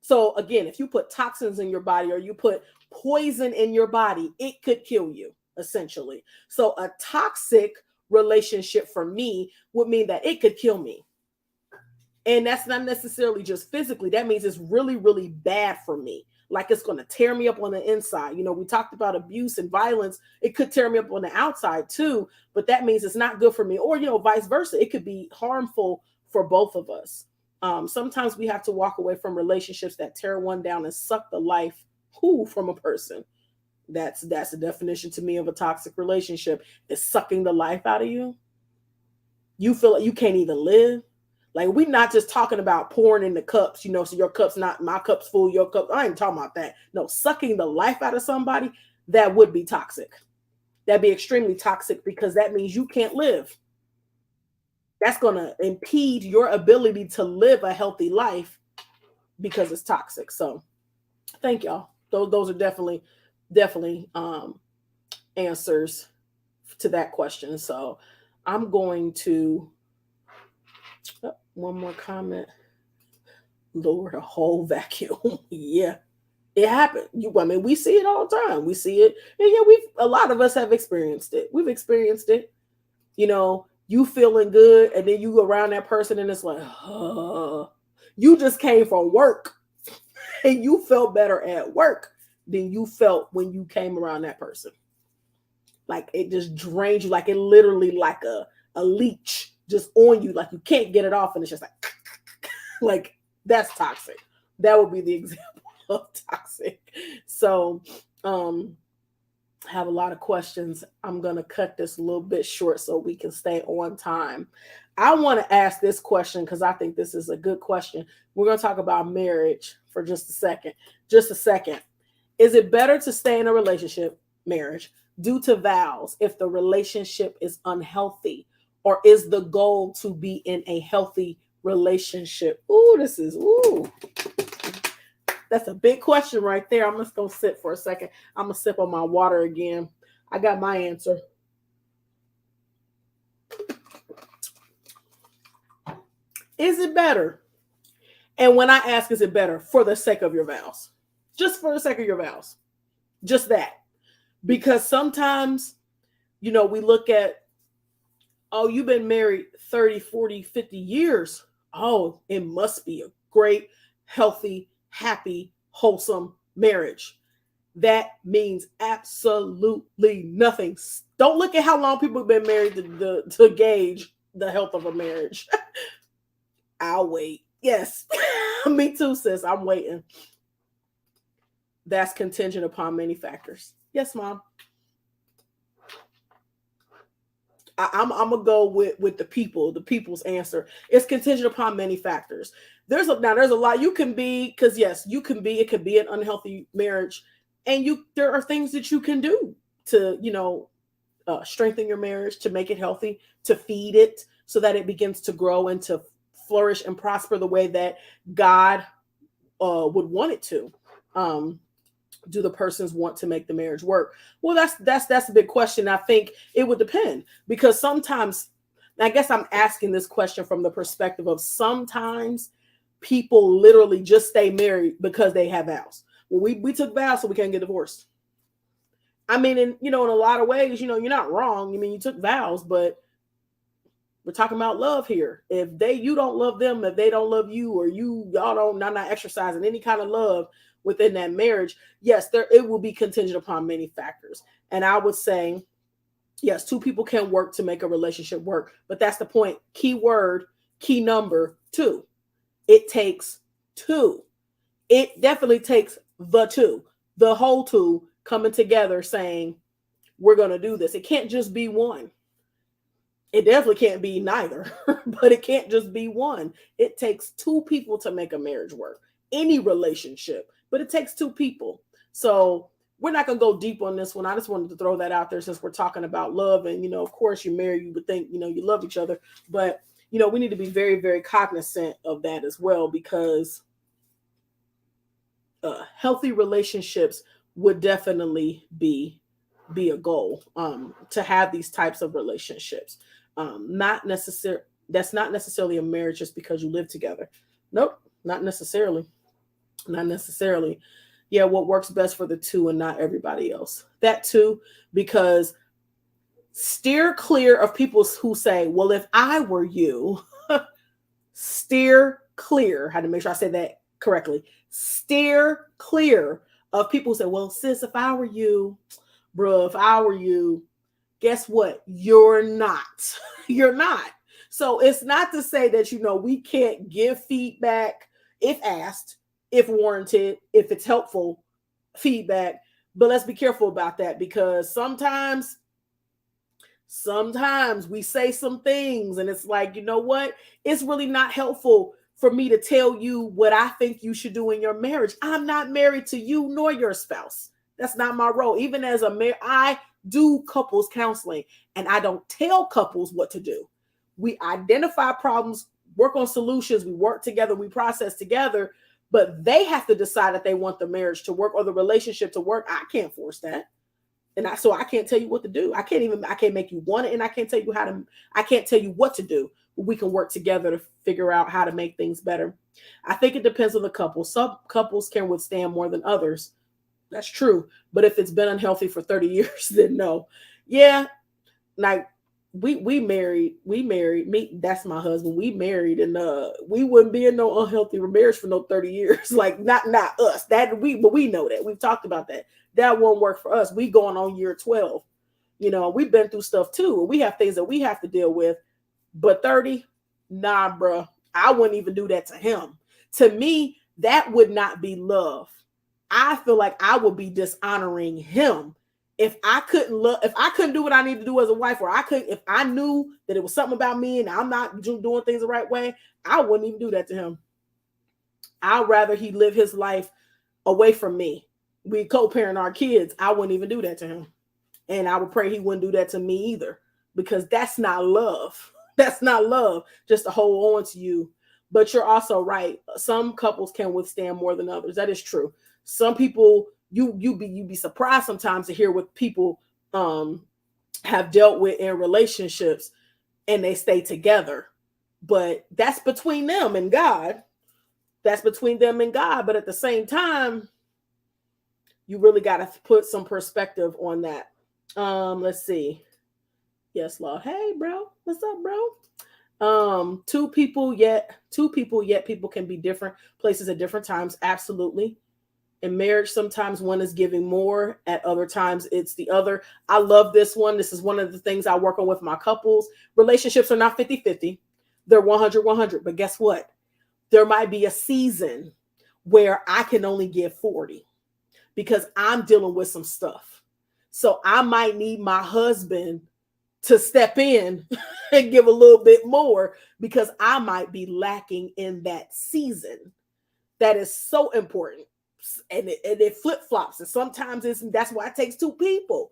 So again, if you put toxins in your body or you put poison in your body, it could kill you, essentially. So a toxic relationship for me would mean that it could kill me. And that's not necessarily just physically. That means it's really, really bad for me. Like it's going to tear me up on the inside. You know, we talked about abuse and violence. It could tear me up on the outside too, but that means it's not good for me. Or, you know, vice versa. It could be harmful for both of us. Sometimes we have to walk away from relationships that tear one down and suck the life from a person. That's the definition to me of a toxic relationship, is sucking the life out of you. You feel like you can't even live. Like, we're not just talking about pouring in the cups, you know, so your cup's not, my cup's full, your cup. I ain't talking about that. No, sucking the life out of somebody, that would be toxic. That'd be extremely toxic, because that means you can't live. That's going to impede your ability to live a healthy life because it's toxic. So thank y'all. Those are definitely answers to that question. So I'm going to, one more comment. Lower the whole vacuum. Yeah, it happened. We see it all the time. We see it. And yeah, a lot of us have experienced it. We've experienced it. You know, you feeling good, and then you go around that person and it's like, you just came from work and you felt better at work than you felt when you came around that person. Like, it just drains you, like it literally like a leech just on you, like you can't get it off, and it's just like like, that's toxic. That would be the example of toxic. So I have a lot of questions. I'm going to cut this a little bit short so we can stay on time. I want to ask this question because I think this is a good question. We're going to talk about marriage for just a second. Is it better to stay in a relationship, marriage, due to vows if the relationship is unhealthy? Or is the goal to be in a healthy relationship? That's a big question right there. I'm just going to sit for a second. I'm going to sip on my water again. I got my answer. Is it better? And when I ask, is it better, for the sake of your vows? Just for the sake of your vows. Just that. Because sometimes, you know, we look at, oh, you've been married 30, 40, 50 years. Oh, it must be a great, healthy, happy, wholesome marriage. That means absolutely nothing. Don't look at how long people have been married to gauge the health of a marriage. I'll wait. Yes. Me too, sis. I'm waiting. That's contingent upon many factors. Yes, Mom. I'm gonna go with the people's answer. It's contingent upon many factors. There's a lot you can be, because yes, you can be. It could be an unhealthy marriage, and there are things that you can do to strengthen your marriage, to make it healthy, to feed it so that it begins to grow and to flourish and prosper the way that God would want it to. Um, do the persons want to make the marriage work? Well, that's a big question. I think it would depend, because sometimes, I guess I'm asking this question from the perspective of sometimes people literally just stay married because they have vows. Well, we took vows so we can't get divorced. I mean, in a lot of ways, you're not wrong. I mean, you took vows, but we're talking about love here. If you don't love them, if they don't love you, or y'all don't not exercising any kind of love within that marriage, yes, it will be contingent upon many factors. And I would say, yes, two people can work to make a relationship work, but that's the point. Key word, key number, two. It takes two. It definitely takes the whole two coming together saying, we're going to do this. It can't just be one. It definitely can't be neither, but it can't just be one. It takes two people to make a marriage work. Any relationship, but it takes two people. So we're not going to go deep on this one. I just wanted to throw that out there since we're talking about love. And, of course, you're married, you would think, you love each other. But, we need to be very, very cognizant of that as well, because healthy relationships would definitely be a goal, to have these types of relationships. Not necessary. That's not necessarily a marriage just because you live together. Nope, not necessarily. Not necessarily. Yeah, what works best for the two and not everybody else. That too, because steer clear of people who say, well, if I were you, steer clear. I had to make sure I said that correctly. Steer clear of people who say, well, sis, if I were you, bro, if I were you, guess what? You're not. You're not. So it's not to say that, we can't give feedback if asked, if warranted, if it's helpful feedback. But let's be careful about that, because sometimes we say some things and it's like, you know what? It's really not helpful for me to tell you what I think you should do in your marriage. I'm not married to you nor your spouse. That's not my role. Even as I do couples counseling, and I don't tell couples what to do. We identify problems, work on solutions, we work together, we process together, but they have to decide if they want the marriage to work or the relationship to work. I can't force that. And so I can't tell you what to do. I can't make you want it, and I can't tell you what to do. We can work together to figure out how to make things better. I think it depends on the couple. Some couples can withstand more than others. That's true. But if it's been unhealthy for 30 years, then no. Yeah. Like we married, me, that's my husband. We married, and we wouldn't be in no unhealthy marriage for no 30 years. Like not us. But we know that. We've talked about that. That won't work for us. We going on year 12. We've been through stuff too. We have things that we have to deal with. But 30, nah, bro. I wouldn't even do that to him. To me, that would not be love. I feel like I would be dishonoring him if I couldn't do what I need to do as a wife, or if I knew that it was something about me and I'm not doing things the right way, I wouldn't even do that to him. I'd rather he live his life away from me. We co-parent our kids. I wouldn't even do that to him. And I would pray he wouldn't do that to me either, because that's not love. That's not love, just to hold on to you. But you're also right. Some couples can withstand more than others. That is true. Some people, you be surprised sometimes to hear what people have dealt with in relationships, and they stay together. But that's between them and God. That's between them and God. But at the same time, you really got to put some perspective on that. Let's see. Yes, Lord. Hey, bro. What's up, bro? Two people, yet people can be different places at different times. Absolutely. In marriage, sometimes one is giving more, at other times it's the other. I love this one. This is one of the things I work on with my couples. Relationships are not 50-50. They're 100-100. But guess what? There might be a season where I can only give 40 because I'm dealing with some stuff. So I might need my husband to step in and give a little bit more because I might be lacking in that season. That is so important. And it flip flops. And sometimes that's why it takes two people.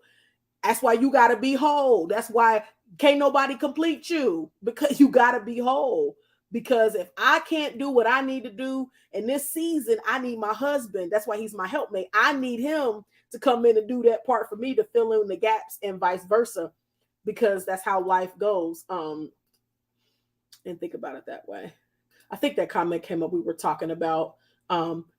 That's why you got to be whole. That's why can't nobody complete you, because you got to be whole. Because if I can't do what I need to do in this season, I need my husband. That's why he's my helpmate. I need him to come in and do that part for me to fill in the gaps and vice versa, because that's how life goes. And think about it that way. I think that comment came up. We were talking about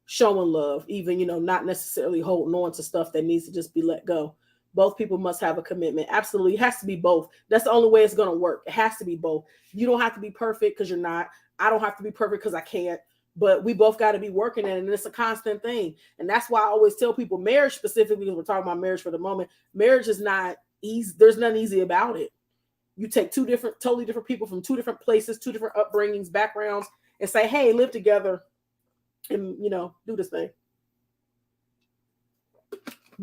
showing love, even, not necessarily holding on to stuff that needs to just be let go. Both people must have a commitment. Absolutely. It has to be both. That's the only way it's going to work. It has to be both. You don't have to be perfect because you're not. I don't have to be perfect because I can't. But we both got to be working at it. And it's a constant thing. And that's why I always tell people, marriage specifically, because we're talking about marriage for the moment, marriage is not easy. There's nothing easy about it. You take totally different people from two different places, two different upbringings, backgrounds, and say, hey, live together and, do this thing.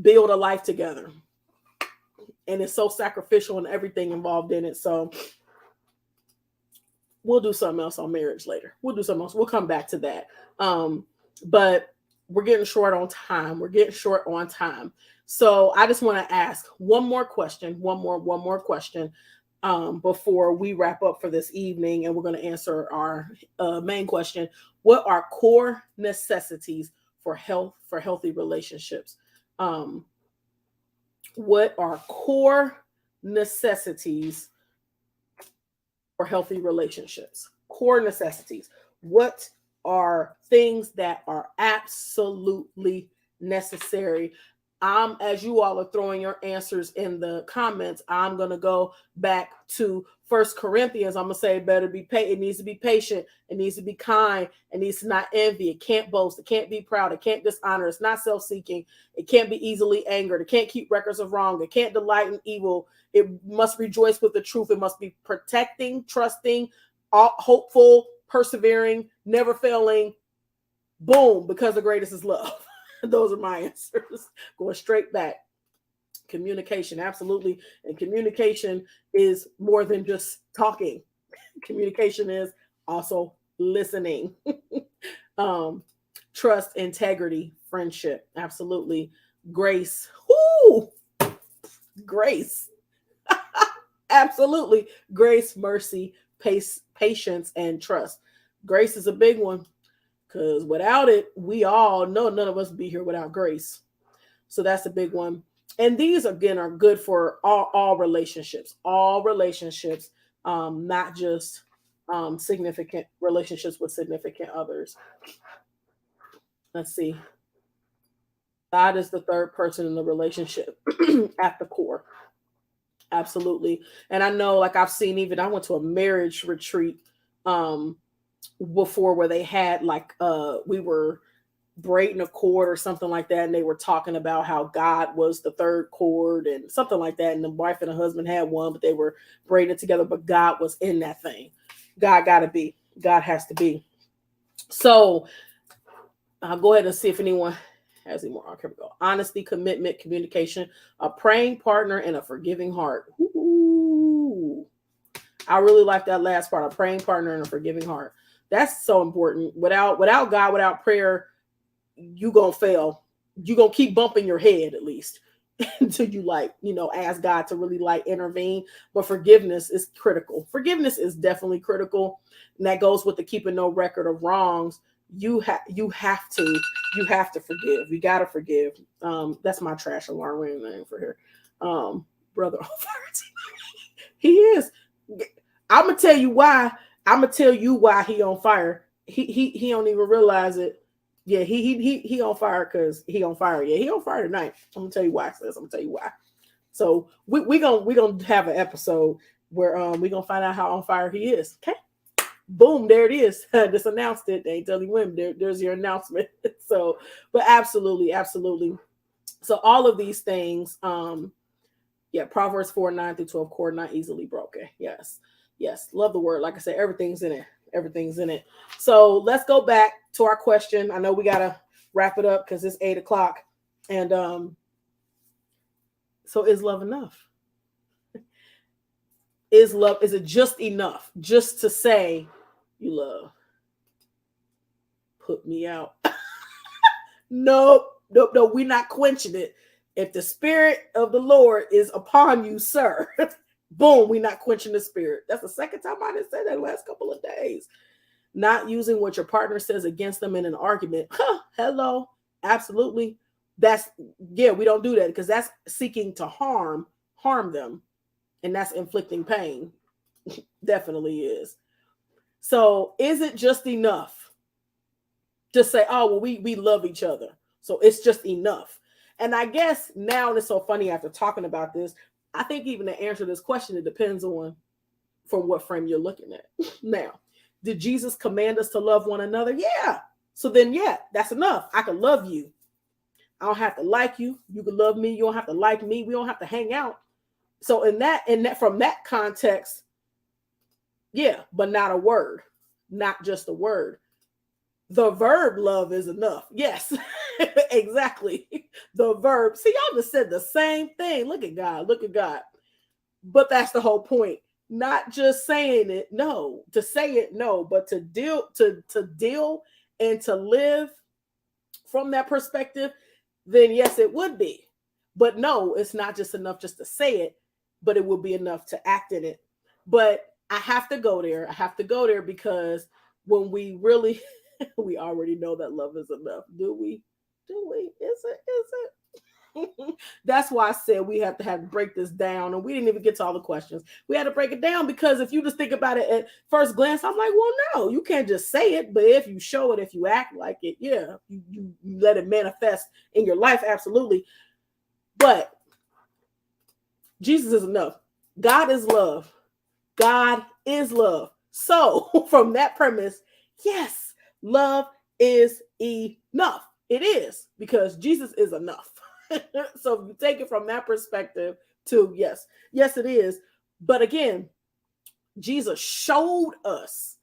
Build a life together. And it's so sacrificial and everything involved in it. So we'll do something else on marriage later. We'll do something else. We'll come back to that. But we're getting short on time. So I just want to ask one more question before we wrap up for this evening. And we're going to answer our main question. What are core necessities for healthy relationships? What are core necessities for healthy relationships? Core necessities. What are things that are absolutely necessary? As you all are throwing your answers in the comments, I'm going to go back to 1 Corinthians. I'm going to say it needs to be patient. It needs to be kind. It needs to not envy. It can't boast. It can't be proud. It can't dishonor. It's not self-seeking. It can't be easily angered. It can't keep records of wrong. It can't delight in evil. It must rejoice with the truth. It must be protecting, trusting, hopeful, persevering, never failing. Boom, because the greatest is love. Those are my answers. Going straight back. Communication, absolutely. And communication is more than just talking. Communication is also listening. Trust, integrity, friendship, absolutely. Grace. Woo! Grace. Absolutely. Grace, mercy, patience, and trust. Grace is a big one. Because without it, we all know none of us would be here without grace. So that's a big one. And these, again, are good for all relationships. All relationships, not just significant relationships with significant others. Let's see. God is the third person in the relationship at the core. Absolutely. And I know, like I've seen, even I went to a marriage retreat before where they had we were braiding a cord or something like that, and they were talking about how God was the third cord and something like that, and the wife and the husband had one, but they were braiding it together, but God was in that thing. God has to be. So I'll go ahead and see if anyone has any more. Okay, we go. Honesty, commitment, communication, a praying partner, and a forgiving heart. Ooh. I really like that last part, a praying partner and a forgiving heart. That's so important. Without God, without prayer, you gonna fail. You gonna keep bumping your head at least until you ask God to really intervene. But forgiveness is critical. Forgiveness is definitely critical, and that goes with the keeping no record of wrongs. You have to forgive. You gotta forgive. That's my trash alarm. Wait a minute for here, brother. He is. I'm gonna tell you why. He on fire. He don't even realize it. Yeah, he on fire because he on fire. Yeah, he on fire tonight. I'm gonna tell you why, sis. I'm gonna tell you why. So we gonna have an episode where we gonna find out how on fire he is. Okay. Boom, there it is. Just announced it. They ain't telling you when. There's your announcement. So, but absolutely. So all of these things, Proverbs 4:9-12, cord not easily broken. Yes. Love the word. Like I said, everything's in it. So let's go back to our question. I know we gotta wrap it up because it's 8:00. And so is love enough? Is love, is it just enough just to say you love? Put me out. Nope, nope, no, we're not quenching it. If the spirit of the Lord is upon you, sir, boom, we're not quenching the spirit. That's the second time I didn't say that last couple of days. Not using what your partner says against them in an argument. Huh, hello, absolutely. That's, yeah, we don't do that because that's seeking to harm them, and that's inflicting pain. Definitely is. So is it just enough to say, oh, well, we love each other, so it's just enough? And I guess now, and it's so funny after talking about this, I think even to answer this question, it depends on from what frame you're looking at. Now, did Jesus command us to love one another? Yeah. So then, yeah, that's enough. I can love you. I don't have to like you. You can love me. You don't have to like me. We don't have to hang out. So in that, from that context, yeah, but not a word, not just a word. The verb love is enough. Yes, exactly. The verb. See, y'all just said the same thing. Look at God. Look at God. But that's the whole point. Not just saying it, no. To say it, no. But to deal and to live from that perspective, then yes, it would be. But no, it's not just enough just to say it, but it will be enough to act in it. But I have to go there. I have to go there because when we really, we already know that love is enough. Do we? Is it? That's why I said we have to break this down, and we didn't even get to all the questions. We had to break it down because if you just think about it at first glance, I'm like, well, no, you can't just say it, but if you show it, if you act like it, yeah, you let it manifest in your life, absolutely. But Jesus is enough. God is love. God is love. So from that premise, yes, love is enough. It is, because Jesus is enough. So if you take it from that perspective too, yes, it is. But again, Jesus showed us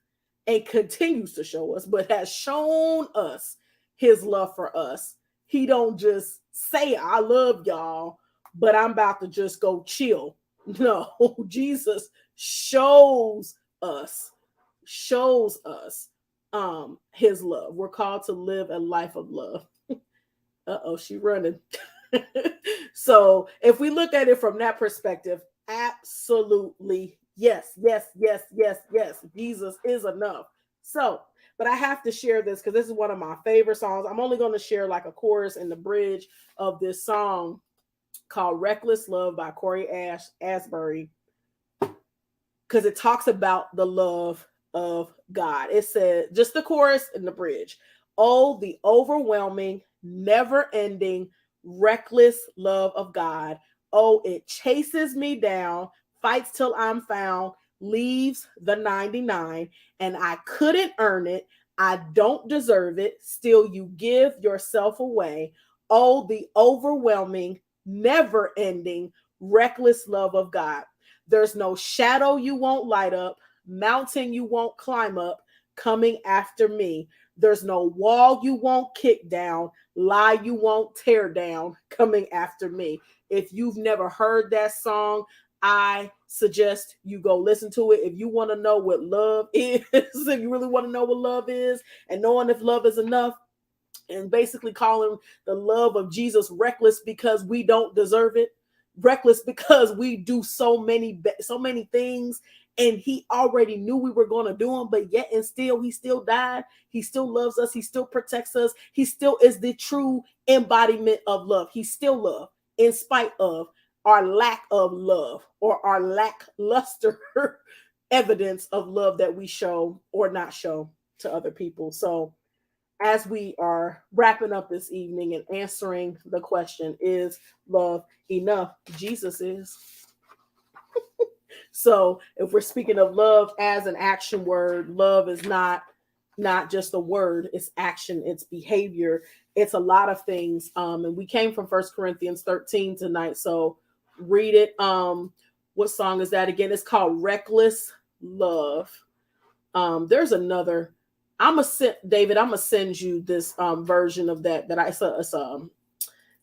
and continues to show us, but has shown us his love for us. He don't just say, I love y'all, but I'm about to just go chill. No, Jesus shows us his love. We're called to live a life of love. She running. So if we look at it from that perspective, absolutely yes. Jesus is enough. So, but I have to share this because this is one of my favorite songs. I'm only going to share like a chorus and the bridge of this song called Reckless Love by Corey Asbury, because it talks about the love of God. It said, just the chorus and the bridge. Oh, the overwhelming, never-ending, reckless love of God. Oh, it chases me down, fights till I'm found, leaves the 99, and I couldn't earn it. I don't deserve it. Still, you give yourself away. Oh, the overwhelming, never-ending, reckless love of God. There's no shadow you won't light up, mountain you won't climb up, coming after me. There's no wall you won't kick down, lie you won't tear down, coming after me. If you've never heard that song, I suggest you go listen to it. If you want to know what love is, if you really want to know what love is, and knowing if love is enough, and basically calling the love of Jesus reckless because we don't deserve it, reckless because we do so many things, and he already knew we were going to do them, but yet and still he still died. He still loves us. He still protects us. He still is the true embodiment of love. He's still love in spite of our lack of love or our lackluster evidence of love that we show or not show to other people. So as we are wrapping up this evening and answering the question, is love enough? Jesus is. So if we're speaking of love as an action word, love is not just a word, it's action, it's behavior, it's a lot of things. And we came from 1 Corinthians 13 tonight. So read it. What song is that again? It's called Reckless Love. There's another. I'm gonna send you this version of that I saw.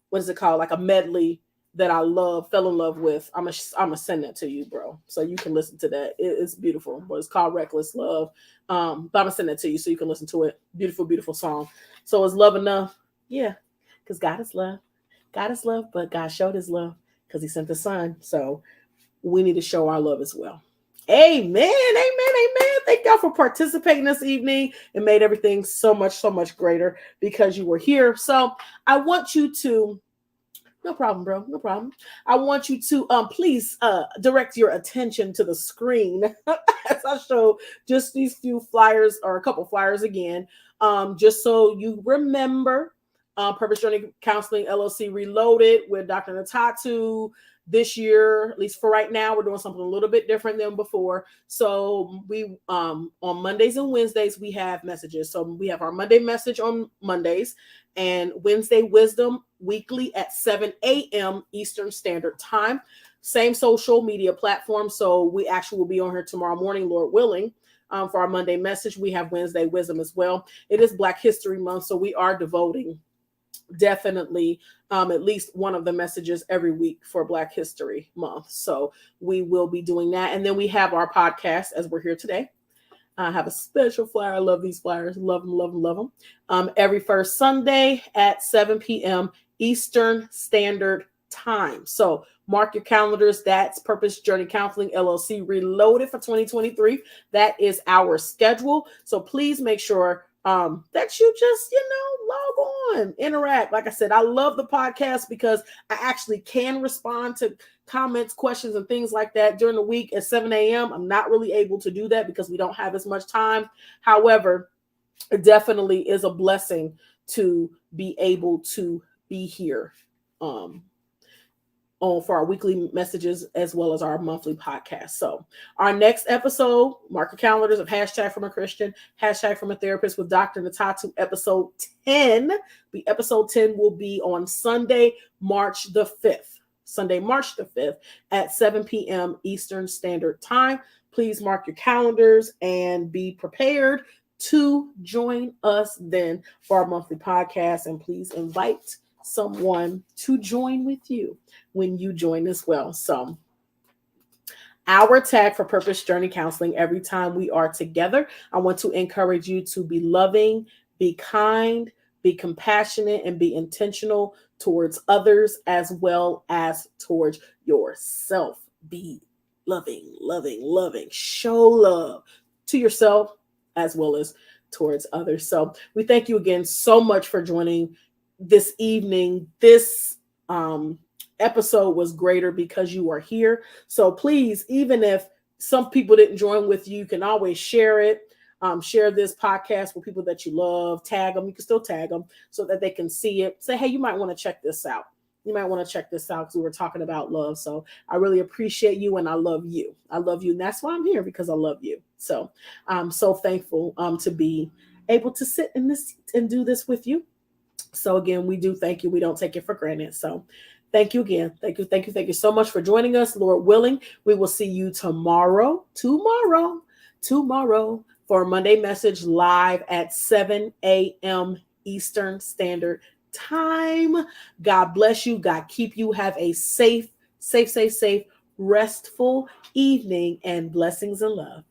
What is it called? Like a medley that I fell in love with. I'm gonna send that to you, bro, so you can listen to that. It's beautiful, but it's called Reckless Love. But I'm gonna send that to you so you can listen to it. Beautiful, beautiful song. So is love enough? Yeah, because God is love. God is love, but God showed His love because He sent the Son. So we need to show our love as well. Amen. Amen. Amen. Thank y'all for participating this evening. It made everything so much greater because you were here. So I want you to, no problem, bro. No problem. I want you to please direct your attention to the screen as I show just these few flyers or a couple flyers again. Just so you remember, Purpose Journey Counseling LLC Reloaded with Dr. Ntatu. This year, at least for right now, we're doing something a little bit different than before. So we on Mondays and Wednesdays we have messages. So we have our Monday message on Mondays and Wednesday wisdom weekly at 7 a.m. Eastern Standard Time. Same social media platform. So we actually will be on here tomorrow morning, Lord willing. For our Monday message, we have Wednesday wisdom as well. It is Black History Month, so we are devoting definitely at least one of the messages every week for Black History Month. So we will be doing that. And then we have our podcast as we're here today. I have a special flyer. I love these flyers. Love them, love them, love them. Every first Sunday at 7 p.m. Eastern Standard Time. So mark your calendars. That's Purpose Journey Counseling LLC Reloaded for 2023. That is our schedule. So please make sure that you just, log on, interact. Like I said, I love the podcast because I actually can respond to comments, questions, and things like that during the week at 7 a.m. I'm not really able to do that because we don't have as much time. However, it definitely is a blessing to be able to be here for our weekly messages as well as our monthly podcast. So our next episode, mark your calendars of hashtag from a Christian, hashtag from a therapist with Dr. Ntatu, episode 10. The episode 10 will be on Sunday, March the 5th. Sunday, March the 5th at 7 p.m. Eastern Standard Time. Please mark your calendars and be prepared to join us then for our monthly podcast. And please invite someone to join with you when you join as well. So our tag for Purpose Journey Counseling, every time we are together, I want to encourage you to be loving, be kind, be compassionate, and be intentional towards others as well as towards yourself. Be loving, loving, loving. Show love to yourself as well as towards others. So we thank you again so much for joining this evening. This episode was greater because you are here. So please, even if some people didn't join with you, you can always share it. Share this podcast with people that you love. Tag them. You can still tag them so that they can see it. Say, hey, you might want to check this out. You might want to check this out because we were talking about love. So I really appreciate you and I love you. I love you. And that's why I'm here, because I love you. So I'm so thankful to be able to sit in this and do this with you. So again, we do thank you. We don't take it for granted. So thank you again. Thank you so much for joining us. Lord willing, we will see you tomorrow for a Monday message live at 7 a.m. Eastern Standard Time. God bless you. God keep you. Have a safe, restful evening and blessings and love.